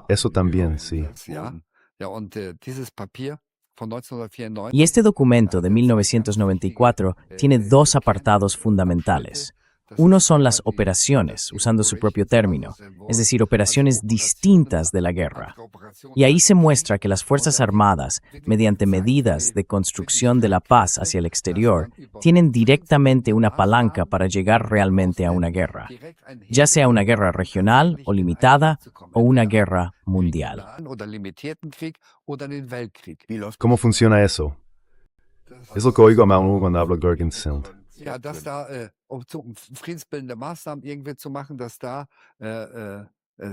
Eso también, sí. ja, und dieses Papier von 1994. Y este documento de 1994 tiene dos apartados fundamentales. Uno son las operaciones, usando su propio término, es decir, operaciones distintas de la guerra. Y ahí se muestra que las Fuerzas Armadas, mediante medidas de construcción de la paz hacia el exterior, tienen directamente una palanca para llegar realmente a una guerra, ya sea una guerra regional o limitada o una guerra mundial. Oder limitierten Krieg oder den Weltkrieg. ¿Cómo funciona eso? Es lo que oigo a Manu cuando hablo Gergensen. Ja, dass da, um friedensbildende Maßnahmen irgendwie zu machen, dass da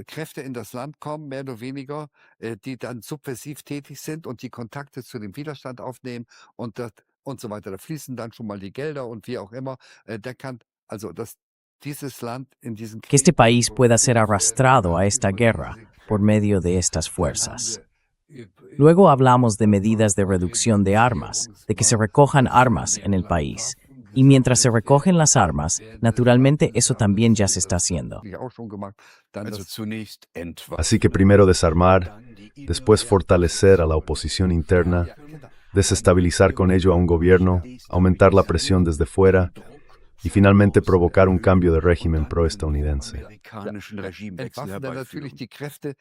Kräfte in das Land kommen, mehr oder weniger, die dann subversiv tätig sind und die Kontakte zu dem Widerstand aufnehmen und so weiter. Da fließen dann schon mal die Gelder und wie auch immer. Der kann, also dass dieses Land in diesen Que este Krieg- país pueda ser arrastrado a esta guerra por medio de estas fuerzas. Luego hablamos de medidas de reducción de armas, de que se recojan armas en el país. Y mientras se recogen las armas, naturalmente eso también ya se está haciendo. die auch schon gemacht. Dann das, Así que primero desarmar, después fortalecer a la oposición interna, desestabilizar con ello a un gobierno, aumentar la presión desde fuera y finalmente provocar un cambio de régimen proestadounidense. entwaffnen dann natürlich die Kräfte,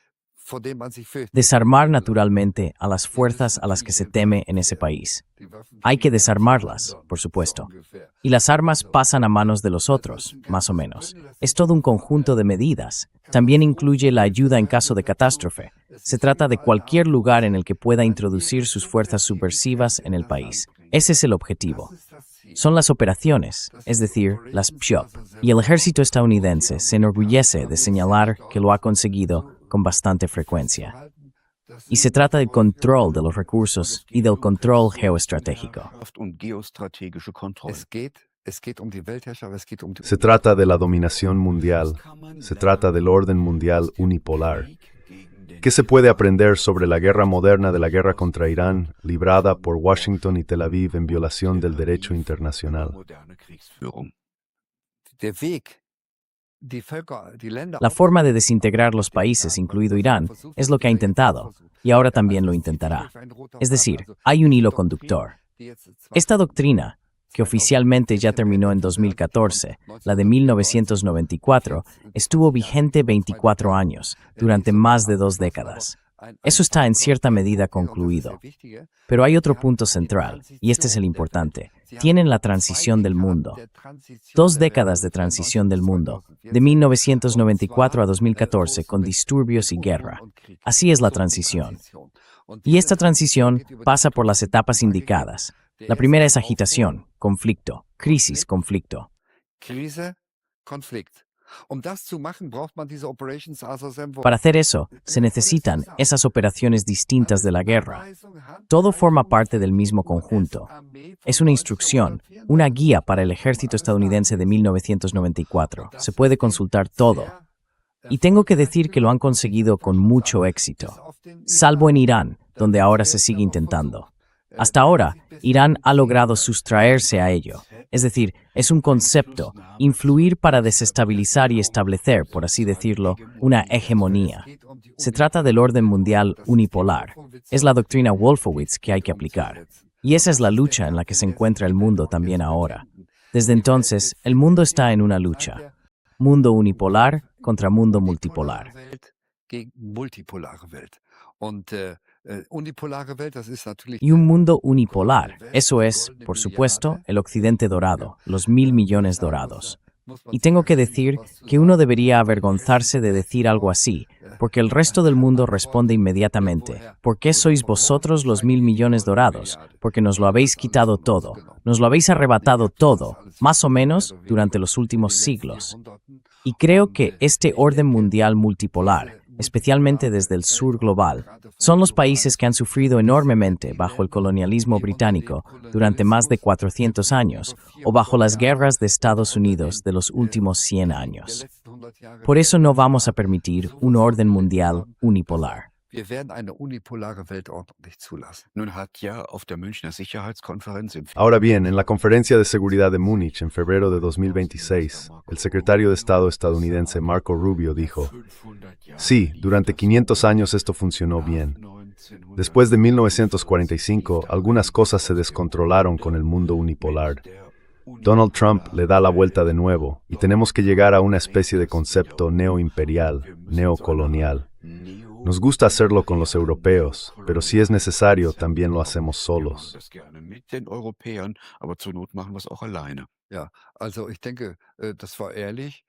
vor denen man sich fürchtet. Desarmar naturalmente a las fuerzas a las que se teme en ese país. Die Waffen Hay que desarmarlas, por supuesto. ungefähr. Y las armas pasan a manos de los otros, más o menos. Es todo un conjunto de medidas. También incluye la ayuda en caso de catástrofe. Se trata de cualquier lugar en el que pueda introducir sus fuerzas subversivas en el país. Ese es el objetivo. Son las operaciones, es decir, las PSYOP. Y el ejército estadounidense se enorgullece de señalar que lo ha conseguido con bastante frecuencia. Y se trata del control de los recursos y del control geoestratégico. Es geht um die Weltherrschaft, es geht um die Se trata de la dominación mundial, se trata del orden mundial unipolar. ¿Qué se puede aprender sobre la guerra moderna de la guerra contra Irán, librada por Washington y Tel Aviv en violación del derecho internacional? der Weg, die Völker, die Länder. La forma de desintegrar los países, incluido Irán, es lo que ha intentado, y ahora también lo intentará. Es decir, hay un hilo conductor. Esta doctrina, que oficialmente ya terminó en 2014, la de 1994, estuvo vigente 24 años, durante más de 2 décadas. Eso está en cierta medida concluido. Pero hay otro punto central, y este es el importante. Tienen la transición del mundo. 2 décadas de transición del mundo, de 1994 a 2014, con disturbios y guerra. Así es la transición. Y esta transición pasa por las etapas indicadas. La primera es agitación, conflicto, crisis, conflicto. Krise, Konflikt. Para hacer eso, se necesitan esas operaciones distintas de la guerra. Todo forma parte del mismo conjunto. Es una instrucción, una guía para el ejército estadounidense de 1994. Se puede consultar todo. Y tengo que decir que lo han conseguido con mucho éxito, salvo en Irán, donde ahora se sigue intentando. Hasta ahora, Irán ha logrado sustraerse a ello. Es decir, es un concepto, influir para desestabilizar y establecer, por así decirlo, una hegemonía. Se trata del orden mundial unipolar. Es la doctrina Wolfowitz que hay que aplicar. Y esa es la lucha en la que se encuentra el mundo también ahora. Desde entonces, el mundo está en una lucha. Mundo unipolar contra mundo multipolar. Y un mundo unipolar, eso es, por supuesto, el Occidente dorado, los 1.000 millones dorados. Y tengo que decir que uno debería avergonzarse de decir algo así, porque el resto del mundo responde inmediatamente. ¿Por qué sois vosotros los 1.000 millones dorados? Porque nos lo habéis quitado todo, nos lo habéis arrebatado todo, más o menos, durante los últimos siglos. Y creo que este orden mundial multipolar, especialmente desde el sur global, son los países que han sufrido enormemente bajo el colonialismo británico durante más de 400 años o bajo las guerras de Estados Unidos de los últimos 100 años. Por eso no vamos a permitir un orden mundial unipolar. Ahora bien, en la Conferencia de Seguridad de Múnich en febrero de 2026, el secretario de Estado estadounidense Marco Rubio dijo: sí, durante 500 años esto funcionó bien. Después de 1945, algunas cosas se descontrolaron con el mundo unipolar. Donald Trump le da la vuelta de nuevo y tenemos que llegar a una especie de concepto neoimperial, neocolonial. Nos gusta hacerlo con los europeos, pero si es necesario, también lo hacemos solos.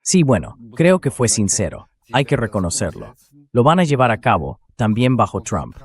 Sí, bueno, creo que fue sincero. Hay que reconocerlo. Lo van a llevar a cabo, también bajo Trump.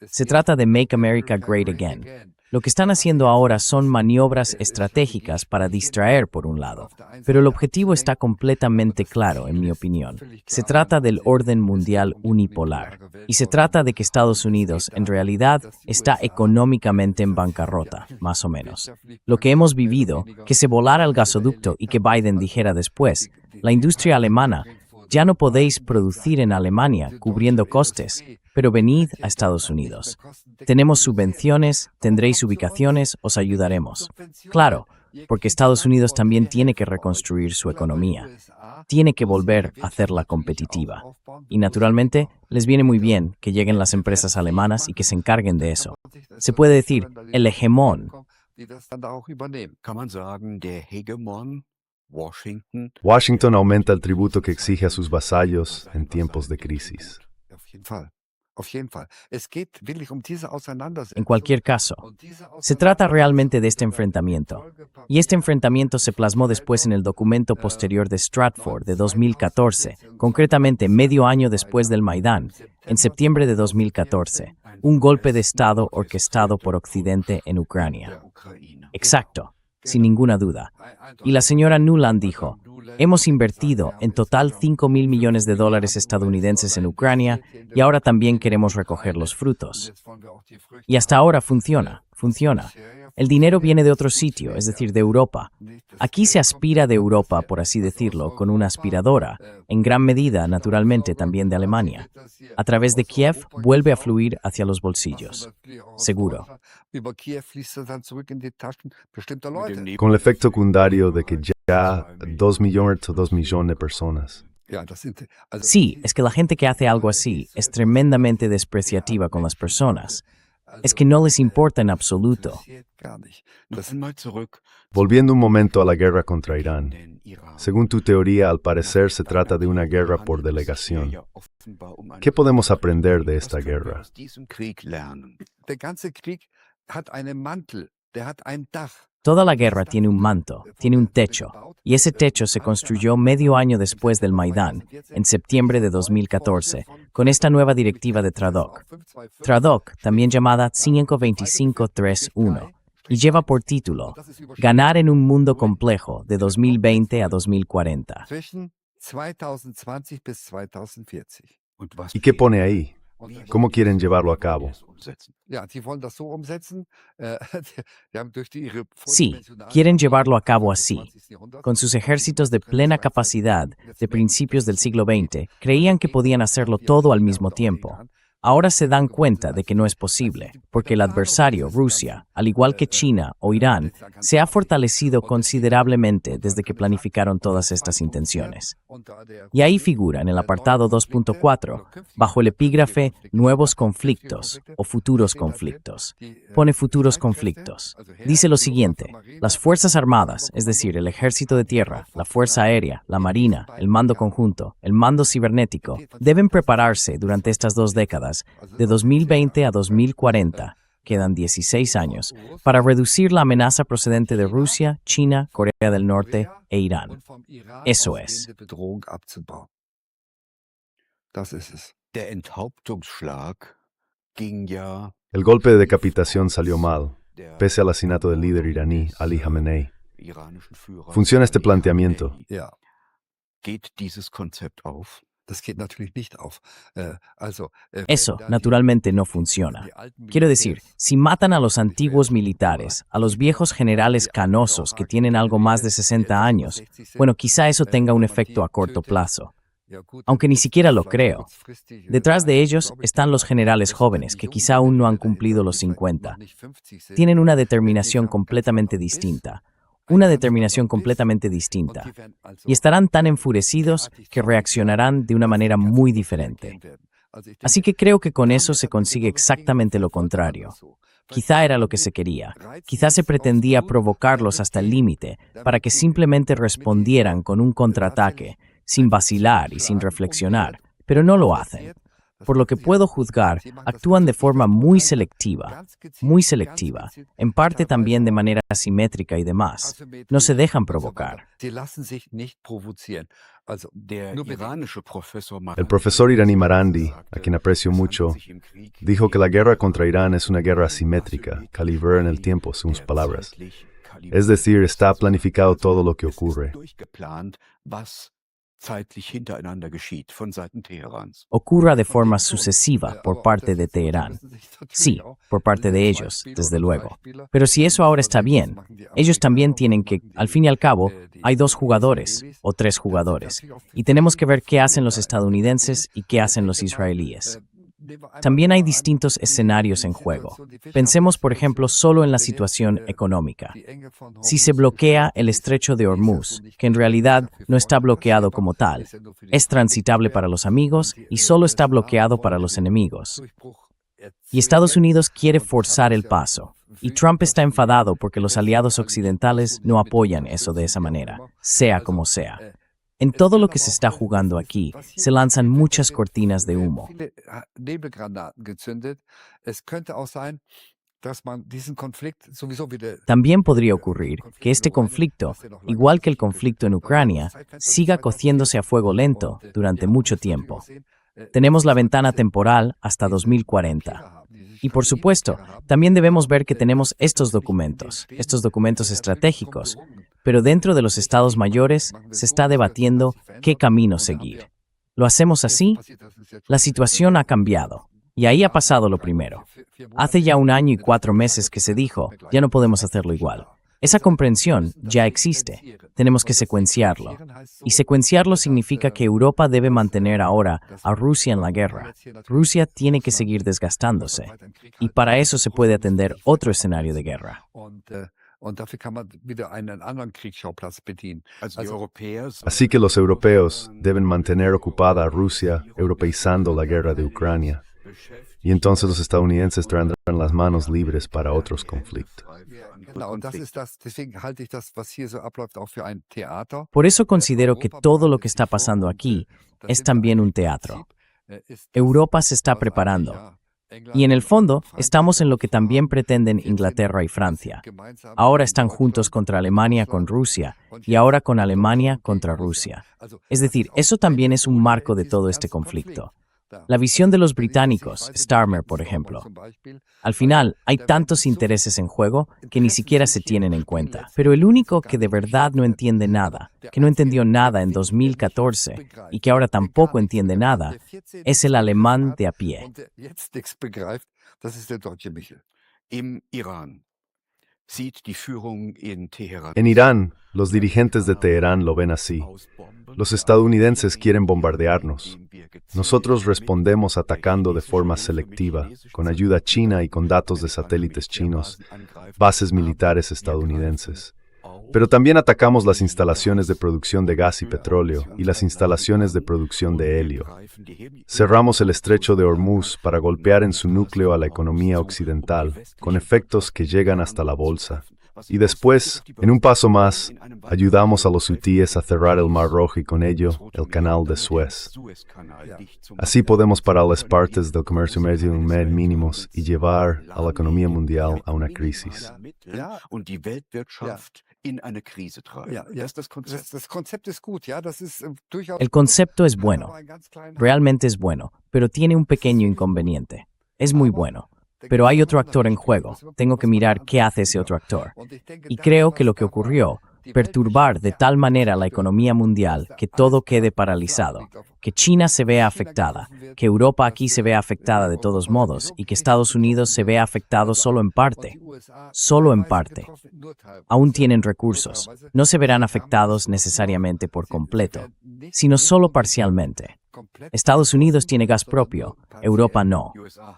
Se trata de Make America Great Again. Lo que están haciendo ahora son maniobras estratégicas para distraer por un lado, pero el objetivo está completamente claro, en mi opinión. Se trata del orden mundial unipolar, y se trata de que Estados Unidos, en realidad, está económicamente en bancarrota, más o menos. Lo que hemos vivido, que se volara el gasoducto y que Biden dijera después, la industria alemana, ya no podéis producir en Alemania cubriendo costes, pero venid a Estados Unidos. Tenemos subvenciones, tendréis ubicaciones, os ayudaremos. Claro, porque Estados Unidos también tiene que reconstruir su economía. Tiene que volver a hacerla competitiva. Y naturalmente, les viene muy bien que lleguen las empresas alemanas y que se encarguen de eso. Se puede decir, el hegemón. Washington aumenta el tributo que exige a sus vasallos en tiempos de crisis. En cualquier caso, se trata realmente de este enfrentamiento. Y este enfrentamiento se plasmó después en el documento posterior de Stratford de 2014, concretamente medio año después del Maidán, en septiembre de 2014, un golpe de Estado orquestado por Occidente en Ucrania. Exacto, sin ninguna duda. Y la señora Nuland dijo: hemos invertido en total $5.000 millones estadounidenses en Ucrania y ahora también queremos recoger los frutos. Y hasta ahora funciona. El dinero viene de otro sitio, es decir, de Europa. Aquí se aspira de Europa, por así decirlo, con una aspiradora, en gran medida, naturalmente, también de Alemania. A través de Kiev vuelve a fluir hacia los bolsillos. Seguro. Con el efecto secundario de que ya 2 millones de personas. Sí, es que la gente que hace algo así es tremendamente despreciativa con las personas. Es que no les importa en absoluto. Volviendo un momento a la guerra contra Irán. Según tu teoría, al parecer se trata de una guerra por delegación. ¿Qué podemos aprender de esta guerra? Toda la guerra tiene un manto, tiene un techo, y ese techo se construyó medio año después del Maidán, en septiembre de 2014, con esta nueva directiva de Tradoc. Tradoc, también llamada 52531, y lleva por título Ganar en un mundo complejo de 2020 a 2040. 2020 bis 2040. ¿Y qué pone ahí? ¿Cómo quieren llevarlo a cabo? Ja, die wollen das so umsetzen. Die haben durch ihre Sí, quieren llevarlo a cabo así. Con sus ejércitos de plena capacidad de principios del siglo XX, creían que podían hacerlo todo al mismo tiempo. Ahora se dan cuenta de que no es posible, porque el adversario, Rusia, al igual que China o Irán, se ha fortalecido considerablemente desde que planificaron todas estas intenciones. Y ahí figura en el apartado 2.4, bajo el epígrafe Nuevos conflictos o futuros conflictos. Pone futuros conflictos. Dice lo siguiente: las Fuerzas Armadas, es decir, el Ejército de Tierra, la Fuerza Aérea, la Marina, el Mando Conjunto, el Mando Cibernético, deben prepararse durante estas 2 décadas, de 2020 a 2040, quedan 16 años, para reducir la amenaza procedente de Rusia, China, Corea del Norte e Irán. Eso es. Das ist es. Der Enthauptungsschlag ging ja El golpe de decapitación salió mal, pese al asesinato del líder iraní Ali Khamenei. iranischen Führer. ¿Funciona este planteamiento? Ja, Geht dieses Konzept auf? das geht natürlich nicht auf. Eso, naturalmente, no funciona. Quiero decir, si matan a los antiguos militares, a los viejos generales canosos que tienen algo más de 60 años, bueno, quizá eso tenga un efecto a corto plazo. Aunque ni siquiera lo creo. Detrás de ellos están los generales jóvenes, que quizá aún no han cumplido los 50. Tienen una determinación completamente distinta. Y estarán tan enfurecidos que reaccionarán de una manera muy diferente. Así que creo que con eso se consigue exactamente lo contrario. Quizá era lo que se quería. Quizá se pretendía provocarlos hasta el límite para que simplemente respondieran con un contraataque, sin vacilar y sin reflexionar, pero no lo hacen. Por lo que puedo juzgar, actúan de forma muy selectiva, en parte también de manera asimétrica y demás. No se dejan provocar. El profesor iraní Marandi, a quien aprecio mucho, dijo que la guerra contra Irán es una guerra asimétrica, calibrada en el tiempo, según sus palabras. Es decir, está planificado todo lo que ocurre. Ocurra de forma sucesiva por parte de Teherán. Sí, por parte de ellos, desde luego. Pero si eso ahora está bien, ellos también tienen que, al fin y al cabo, hay 2 jugadores o 3 jugadores, y tenemos que ver qué hacen los estadounidenses y qué hacen los israelíes. También hay distintos escenarios en juego. Pensemos, por ejemplo, solo en la situación económica. Si se bloquea el estrecho de Hormuz, que en realidad no está bloqueado como tal, es transitable para los amigos y solo está bloqueado para los enemigos. Y Estados Unidos quiere forzar el paso. Y Trump está enfadado porque los aliados occidentales no apoyan eso de esa manera, sea como sea. En todo lo que se está jugando aquí, se lanzan muchas cortinas de humo. También podría ocurrir que este conflicto, igual que el conflicto en Ucrania, siga cociéndose a fuego lento durante mucho tiempo. Tenemos la ventana temporal hasta 2040. Y por supuesto, también debemos ver que tenemos estos documentos estratégicos, pero dentro de los estados mayores se está debatiendo qué camino seguir. ¿Lo hacemos así? La situación ha cambiado, y ahí ha pasado lo primero. Hace ya 1 año y 4 meses que se dijo, ya no podemos hacerlo igual. Esa comprensión ya existe. Tenemos que secuenciarlo. Y secuenciarlo significa que Europa debe mantener ahora a Rusia en la guerra. Rusia tiene que seguir desgastándose. Y para eso se puede atender otro escenario de guerra. Así que los europeos deben mantener ocupada a Rusia, europeizando la guerra de Ucrania. Y entonces los estadounidenses tendrán las manos libres para otros conflictos. Por eso considero que todo lo que está pasando aquí es también un teatro. Europa se está preparando. Y en el fondo, estamos en lo que también pretenden Inglaterra y Francia. Ahora están juntos contra Alemania con Rusia y ahora con Alemania contra Rusia. Es decir, eso también es un marco de todo este conflicto. La visión de los británicos, Starmer, por ejemplo. Al final, hay tantos intereses en juego que ni siquiera se tienen en cuenta. Pero el único que de verdad no entiende nada, que no entendió nada en 2014 y que ahora tampoco entiende nada, es el alemán de a pie. En Irán, los dirigentes de Teherán lo ven así. Los estadounidenses quieren bombardearnos. Nosotros respondemos atacando de forma selectiva, con ayuda china y con datos de satélites chinos, bases militares estadounidenses. Pero también atacamos las instalaciones de producción de gas y petróleo y las instalaciones de producción de helio. Cerramos el estrecho de Hormuz para golpear en su núcleo a la economía occidental, con efectos que llegan hasta la bolsa. Y después, en un paso más, ayudamos a los hutíes a cerrar el Mar Rojo y con ello el canal de Suez. Así podemos parar las partes del comercio mundial mínimos y llevar a la economía mundial a una crisis. El concepto es bueno, realmente es bueno, pero tiene un pequeño inconveniente. Es muy bueno, pero hay otro actor en juego. Tengo que mirar qué hace ese otro actor. Y creo que lo que ocurrió, perturbar de tal manera la economía mundial que todo quede paralizado, que China se vea afectada, que Europa aquí se vea afectada de todos modos y que Estados Unidos se vea afectado solo en parte. Solo en parte. Aún tienen recursos. No se verán afectados necesariamente por completo, sino solo parcialmente. Estados Unidos tiene gas propio, Europa no.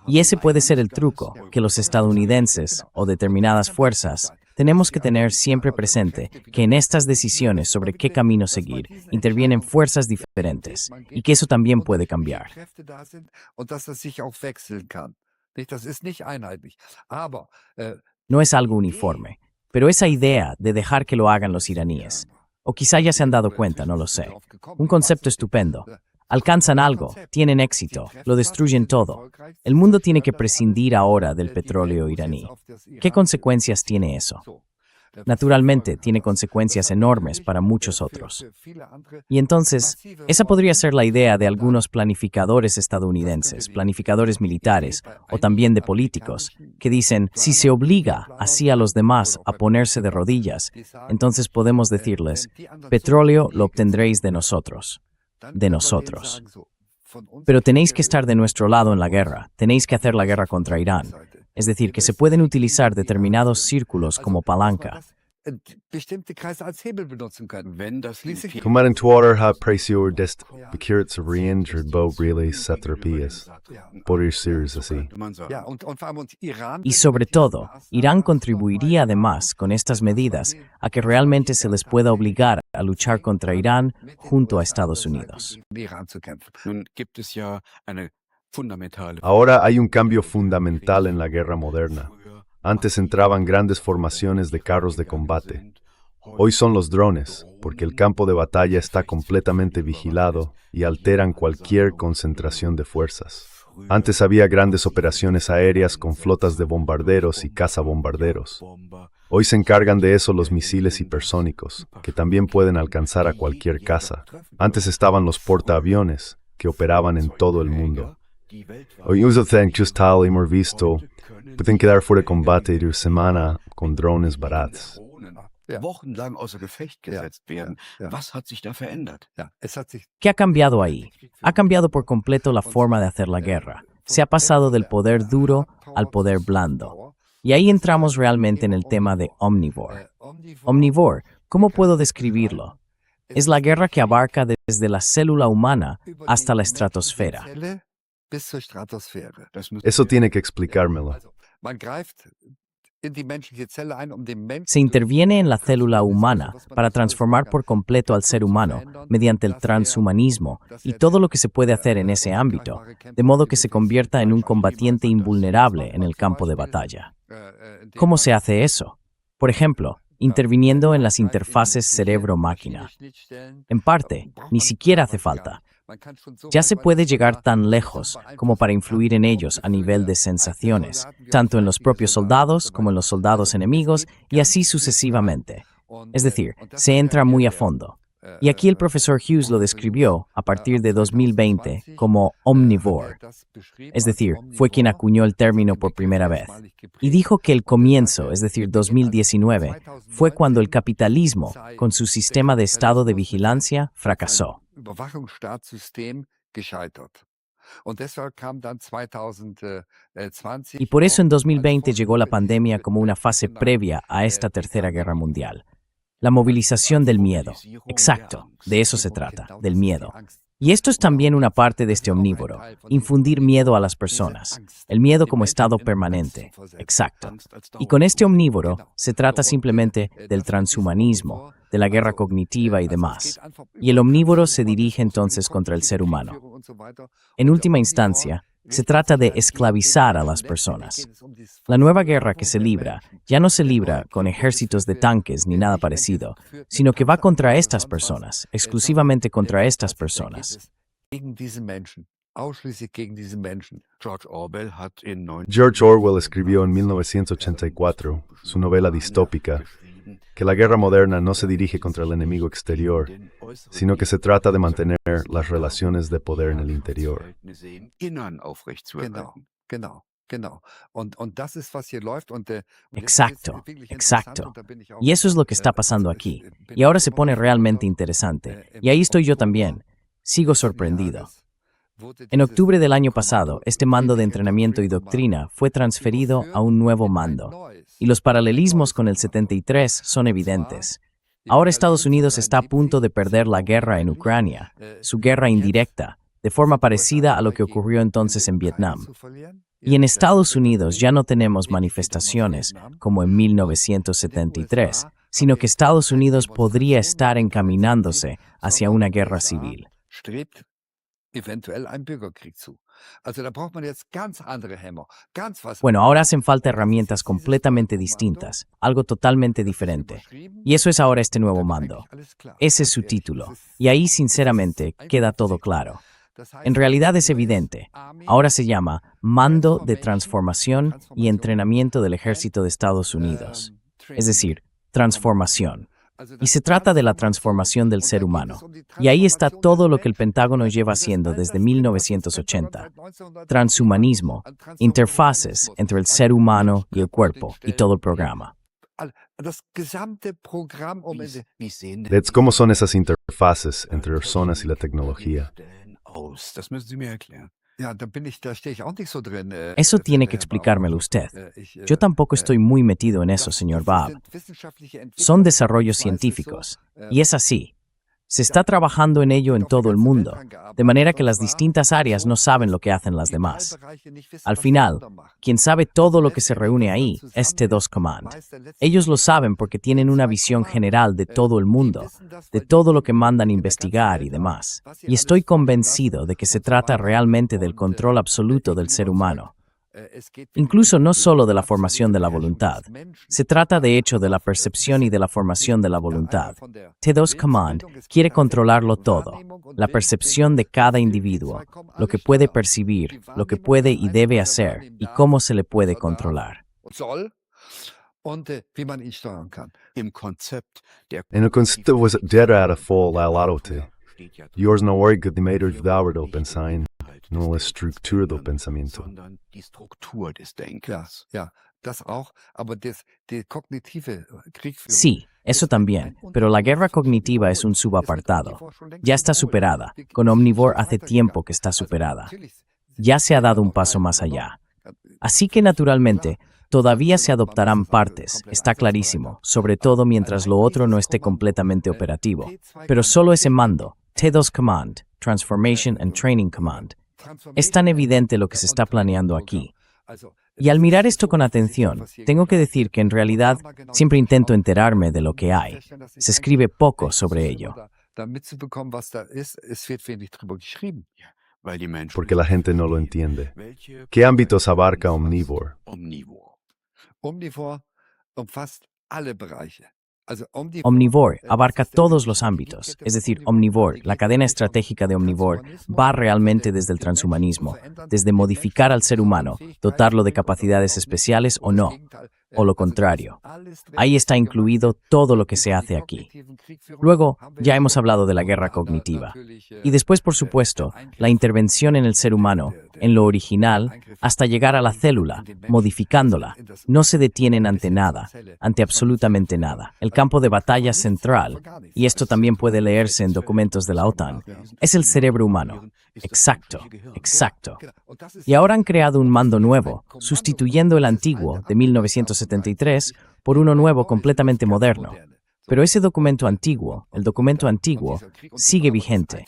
Y ese puede ser el truco, que los estadounidenses, o determinadas fuerzas, tenemos que tener siempre presente que en estas decisiones sobre qué camino seguir intervienen fuerzas diferentes y que eso también puede cambiar. No es algo uniforme, pero esa idea de dejar que lo hagan los iraníes, o quizá ya se han dado cuenta, no lo sé. Un concepto estupendo. Alcanzan algo, tienen éxito, lo destruyen todo. El mundo tiene que prescindir ahora del petróleo iraní. ¿Qué consecuencias tiene eso? Naturalmente, tiene consecuencias enormes para muchos otros. Y entonces, esa podría ser la idea de algunos planificadores estadounidenses, planificadores militares o también de políticos, que dicen, si se obliga así a los demás a ponerse de rodillas, entonces podemos decirles, petróleo lo obtendréis de nosotros. De nosotros. Pero tenéis que estar de nuestro lado en la guerra, tenéis que hacer la guerra contra Irán. Es decir, que se pueden utilizar determinados círculos como palanca. Command and Twitter ha precio dest bekirts riendered bo really satrapias. Por ir series así. Y sobre todo, Irán contribuiría además con estas medidas a que realmente se les pueda obligar a luchar contra Irán junto a Estados Unidos. Ahora hay un cambio fundamental en la guerra moderna. Antes entraban grandes formaciones de carros de combate. Hoy son los drones, porque el campo de batalla está completamente vigilado y alteran cualquier concentración de fuerzas. Antes había grandes operaciones aéreas con flotas de bombarderos y cazabombarderos. Hoy se encargan de eso los misiles hipersónicos, que también pueden alcanzar a cualquier casa. Antes estaban los portaaviones, que operaban en todo el mundo. Hoy hemos visto pueden quedar fuera de combate y de semana con drones baratos. Wochenlang außer Gefecht gesetzt werden. Was hat sich da verändert? ¿Qué ha cambiado ahí? Ha cambiado por completo la forma de hacer la guerra. Se ha pasado del poder duro al poder blando. Y ahí entramos realmente en el tema de Omnivore. Omnivore, ¿cómo puedo describirlo? Es la guerra que abarca desde la célula humana hasta la estratosfera. Eso tiene que explicármelo. Se interviene en la célula humana para transformar por completo al ser humano mediante el transhumanismo y todo lo que se puede hacer en ese ámbito, de modo que se convierta en un combatiente invulnerable en el campo de batalla. ¿Cómo se hace eso? Por ejemplo, interviniendo en las interfaces cerebro-máquina. En parte, ni siquiera hace falta. Ya se puede llegar tan lejos como para influir en ellos a nivel de sensaciones, tanto en los propios soldados como en los soldados enemigos y así sucesivamente. Es decir, se entra muy a fondo. Y aquí el profesor Hughes lo describió a partir de 2020 como omnivore. Es decir, fue quien acuñó el término por primera vez. Y dijo que el comienzo, es decir, 2019, fue cuando el capitalismo, con su sistema de estado de vigilancia, fracasó. Y por eso en 2020 llegó la pandemia como una fase previa a esta tercera guerra mundial. La movilización del miedo. Exacto, de eso se trata, del miedo. Y esto es también una parte de este omnívoro, infundir miedo a las personas, el miedo como estado permanente. Exacto. Y con este omnívoro se trata simplemente del transhumanismo, de la guerra cognitiva y demás. Y el omnívoro se dirige entonces contra el ser humano. En última instancia, se trata de esclavizar a las personas. La nueva guerra que se libra ya no se libra con ejércitos de tanques ni nada parecido, sino que va contra estas personas, exclusivamente contra estas personas. George Orwell escribió en 1984, su novela distópica, que la guerra moderna no se dirige contra el enemigo exterior, sino que se trata de mantener las relaciones de poder en el interior. Exacto, exacto. Y eso es lo que está pasando aquí. Y ahora se pone realmente interesante. Y ahí estoy yo también. Sigo sorprendido. En octubre del año pasado, este mando de entrenamiento y doctrina fue transferido a un nuevo mando. Y los paralelismos con el 73 son evidentes. Ahora Estados Unidos está a punto de perder la guerra en Ucrania, su guerra indirecta, de forma parecida a lo que ocurrió entonces en Vietnam. Y en Estados Unidos ya no tenemos manifestaciones como en 1973, sino que Estados Unidos podría estar encaminándose hacia una guerra civil. Bueno, ahora hacen falta herramientas completamente distintas, algo totalmente diferente. Y eso es ahora este nuevo mando. Ese es su título. Y ahí, sinceramente, queda todo claro. En realidad es evidente. Ahora se llama Mando de Transformación y Entrenamiento del Ejército de Estados Unidos. Es decir, transformación. Y se trata de la transformación del ser humano. Y ahí está todo lo que el Pentágono lleva haciendo desde 1980. Transhumanismo, interfaces entre el ser humano y el cuerpo, y todo el programa. Let's, ¿cómo son esas interfaces entre personas y la tecnología? Eso tiene que explicármelo usted. Yo tampoco estoy muy metido en eso, señor Bob. Son desarrollos científicos, y es así. Se está trabajando en ello en todo el mundo, de manera que las distintas áreas no saben lo que hacen las demás. Al final, quien sabe todo lo que se reúne ahí es T2 Command. Ellos lo saben porque tienen una visión general de todo el mundo, de todo lo que mandan investigar y demás. Y estoy convencido de que se trata realmente del control absoluto del ser humano. Incluso no solo de la formación de la voluntad. Se trata de hecho de la percepción y de la formación de la voluntad. T2 Command quiere controlarlo todo, la percepción de cada individuo, lo que puede percibir, lo que puede y debe hacer, y cómo se le puede controlar. En el concepto was der fall alarote. Yours no worry good meter dauerdo pensain. No la estructura del pensamiento. Sí, eso también, pero la guerra cognitiva es un subapartado. Ya está superada. Con Omnivore hace tiempo que está superada. Ya se ha dado un paso más allá. Así que naturalmente, todavía se adoptarán partes, está clarísimo, sobre todo mientras lo otro no esté completamente operativo. Pero solo ese mando, T2 Command, Transformation and Training Command, es tan evidente lo que se está planeando aquí. Y al mirar esto con atención, tengo que decir que en realidad siempre intento enterarme de lo que hay. Se escribe poco sobre ello. Porque la gente no lo entiende. ¿Qué ámbitos abarca Omnivore? Omnivore abarca todos los ámbitos, es decir, Omnivore, la cadena estratégica de Omnivore, va realmente desde el transhumanismo, desde modificar al ser humano, dotarlo de capacidades especiales o no. o lo contrario. Ahí está incluido todo lo que se hace aquí. Luego, ya hemos hablado de la guerra cognitiva. Y después, por supuesto, la intervención en el ser humano, en lo original, hasta llegar a la célula, modificándola. No se detienen ante nada, ante absolutamente nada. El campo de batalla central, y esto también puede leerse en documentos de la OTAN, es el cerebro humano. Exacto, exacto. Y ahora han creado un mando nuevo, sustituyendo el antiguo, de 1973, por uno nuevo completamente moderno. Pero ese documento antiguo, el documento antiguo, sigue vigente.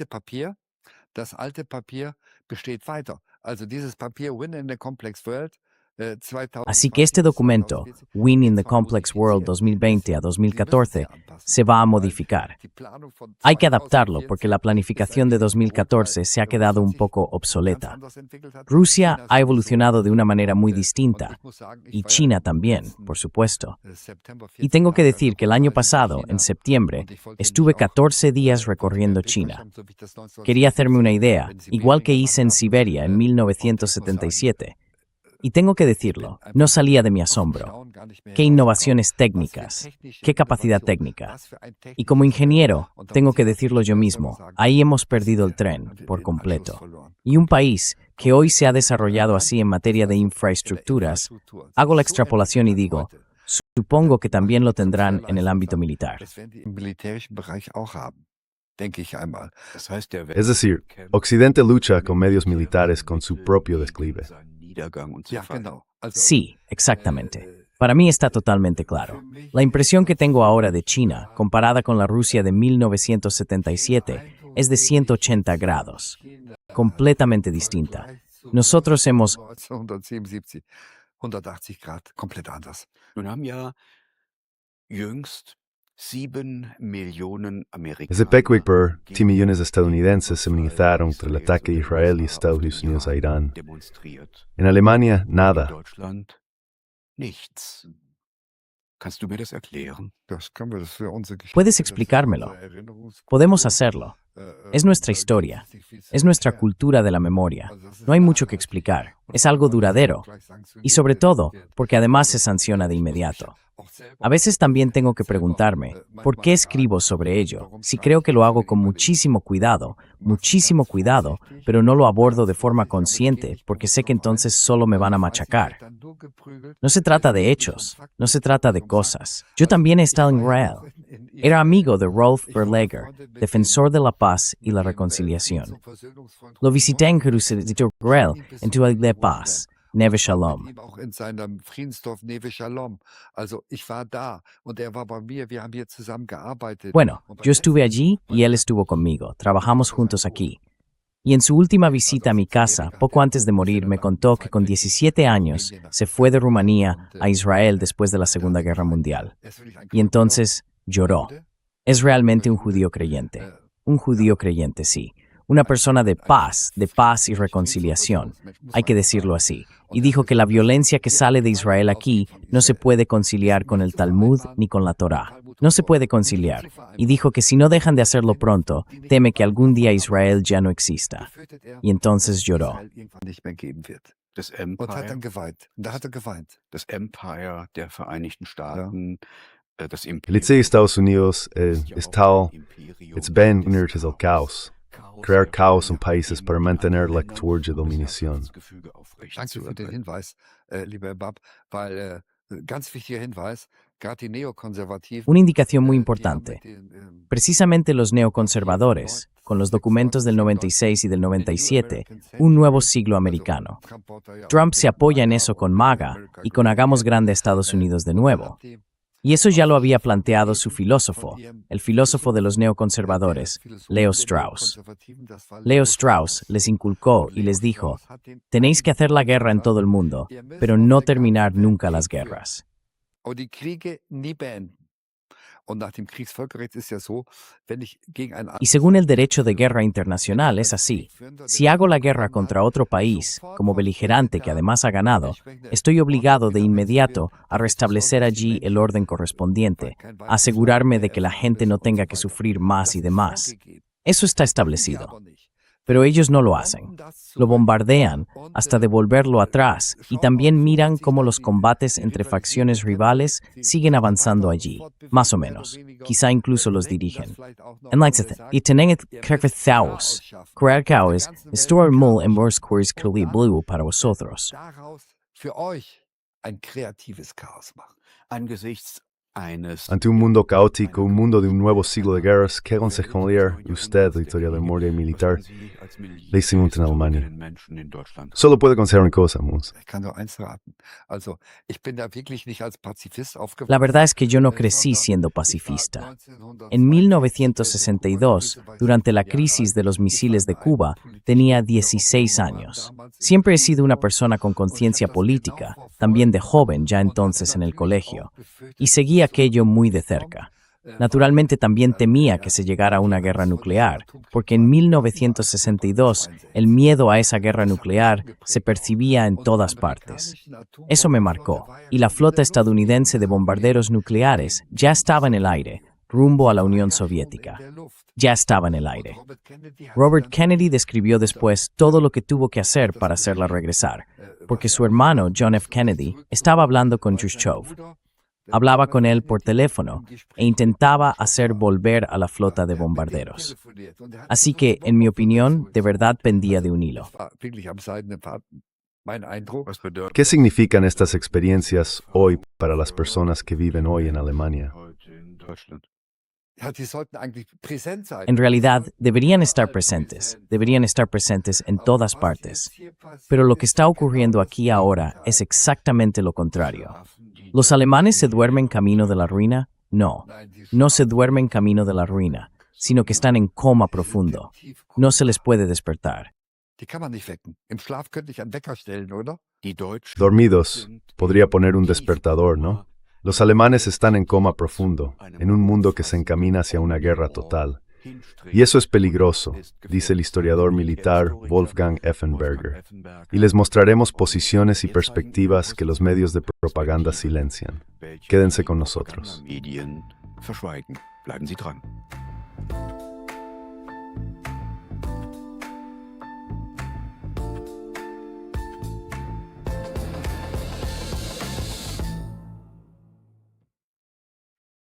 Das alte Papier besteht weiter. Also dieses Papier Win in the Complex World Así que este documento, Win in the Complex World 2020 a 2014, se va a modificar. Hay que adaptarlo porque la planificación de 2014 se ha quedado un poco obsoleta. Rusia ha evolucionado de una manera muy distinta, y China también, por supuesto. Y tengo que decir que el año pasado, en septiembre, estuve 14 días recorriendo China. Quería hacerme una idea, igual que hice en Siberia en 1977. Y tengo que decirlo, no salía de mi asombro. Qué innovaciones técnicas, qué capacidad técnica. Y como ingeniero, tengo que decirlo yo mismo, ahí hemos perdido el tren por completo. Y un país que hoy se ha desarrollado así en materia de infraestructuras, hago la extrapolación y digo, supongo que también lo tendrán en el ámbito militar. Es decir, Occidente lucha con medios militares con su propio declive. Sí, exactamente. Para mí está totalmente claro. La impresión que tengo ahora de China, comparada con la Rusia de 1977, es de 180 grados. Completamente distinta. Nosotros hemos... 177, 180 Grad, komplett anders. Nun haben ja jüngst 7 Millionen Desde Pickwick Burr, 10 millones de estadounidenses se manifestaron tras el ataque de Israel y Estados Unidos a Irán. En Alemania, nada. Deutschland nichts. Kannst du mir das erklären? Puedes explicármelo. Podemos hacerlo. Es nuestra historia. Es nuestra cultura de la memoria. No hay mucho que explicar. Es algo duradero. Y sobre todo, porque además se sanciona de inmediato. A veces también tengo que preguntarme, ¿por qué escribo sobre ello? Si creo que lo hago con muchísimo cuidado, pero no lo abordo de forma consciente, porque sé que entonces solo me van a machacar. No se trata de hechos, no se trata de cosas. Yo también he estado en Israel. Era amigo de Rolf Berleger, defensor de la paz y la reconciliación. Lo visité en Jerusalén, en tu de paz. Neve Shalom. Auch in seinem Friedensdorf Neve Shalom. Also ich war da und er war bei mir, wir haben hier zusammen gearbeitet. Bueno, yo estuve allí y él estuvo conmigo. Trabajamos juntos aquí. Y en su última visita a mi casa, poco antes de morir, me contó que con 17 años se fue de Rumanía a Israel después de la Segunda Guerra Mundial. Y entonces lloró. Es realmente un judío creyente. Un judío creyente, sí. Una persona de paz y reconciliación, hay que decirlo así, y dijo que la violencia que sale de Israel aquí no se puede conciliar con el Talmud ni con la Torá. No se puede conciliar, y dijo que si no dejan de hacerlo pronto, teme que algún día Israel ya no exista. Y entonces lloró. Das Empire der Vereinigten Staaten, das El liceo de Estados Unidos es tal, it's been unir el caos. Crear caos en países para mantener la actual dominación. Danke für den Hinweis, lieber Bab, weil ganz wichtiger Hinweis, gerade die Neokonservativen. Una indicación muy importante. Precisamente los neoconservadores, con los documentos del 96 y del 97, un nuevo siglo americano. Trump se apoya en eso con MAGA y con Hagamos Grande Estados Unidos de nuevo. Y eso ya lo había planteado su filósofo, el filósofo de los neoconservadores, Leo Strauss. Leo Strauss les inculcó y les dijo, tenéis que hacer la guerra en todo el mundo, pero no terminar nunca las guerras. Y según el derecho de guerra internacional es así. Si hago la guerra contra otro país, como beligerante que además ha ganado, estoy obligado de inmediato a restablecer allí el orden correspondiente, a asegurarme de que la gente no tenga que sufrir más y demás. Eso está establecido. Pero ellos no lo hacen. Lo bombardean hasta devolverlo atrás y también miran cómo los combates entre facciones rivales siguen avanzando allí, más o menos. Quizá incluso los dirigen. En la y tienen krefethaus, krerkaus, estor mul en mors queries curly blue para vosotros. Angesichts eines Ante un mundo caótico, un mundo de un nuevo siglo de guerras, ¿qué aconsejaría usted, historiador moral y militar, le hicimos en Alemania? Solo puede aconsejar una cosa, Mus. La verdad es que yo no crecí siendo pacifista. En 1962, durante la crisis de los misiles de Cuba, tenía 16 años. Siempre he sido una persona con conciencia política, también de joven, ya entonces en el colegio, y seguí aquello muy de cerca. Naturalmente también temía que se llegara a una guerra nuclear, porque en 1962 el miedo a esa guerra nuclear se percibía en todas partes. Eso me marcó, y la flota estadounidense de bombarderos nucleares ya estaba en el aire, rumbo a la Unión Soviética. Ya estaba en el aire. Robert Kennedy describió después todo lo que tuvo que hacer para hacerla regresar, porque su hermano, John F. Kennedy, estaba hablando con Khrushchev. Hablaba con él por teléfono e intentaba hacer volver a la flota de bombarderos. Así que, en mi opinión, de verdad pendía de un hilo. ¿Qué significan estas experiencias hoy para las personas que viven hoy en Alemania? En realidad, deberían estar presentes en todas partes. Pero lo que está ocurriendo aquí ahora es exactamente lo contrario. ¿Los alemanes se duermen camino de la ruina? No, no se duermen camino de la ruina, sino que están en coma profundo. No se les puede despertar. Dormidos, podría poner un despertador, ¿no? Los alemanes están en coma profundo, en un mundo que se encamina hacia una guerra total. Y eso es peligroso, dice el historiador militar Wolfgang Effenberger. Y les mostraremos posiciones y perspectivas que los medios de propaganda silencian. Quédense con nosotros. Medien verschweigen. Bleiben Sie dran.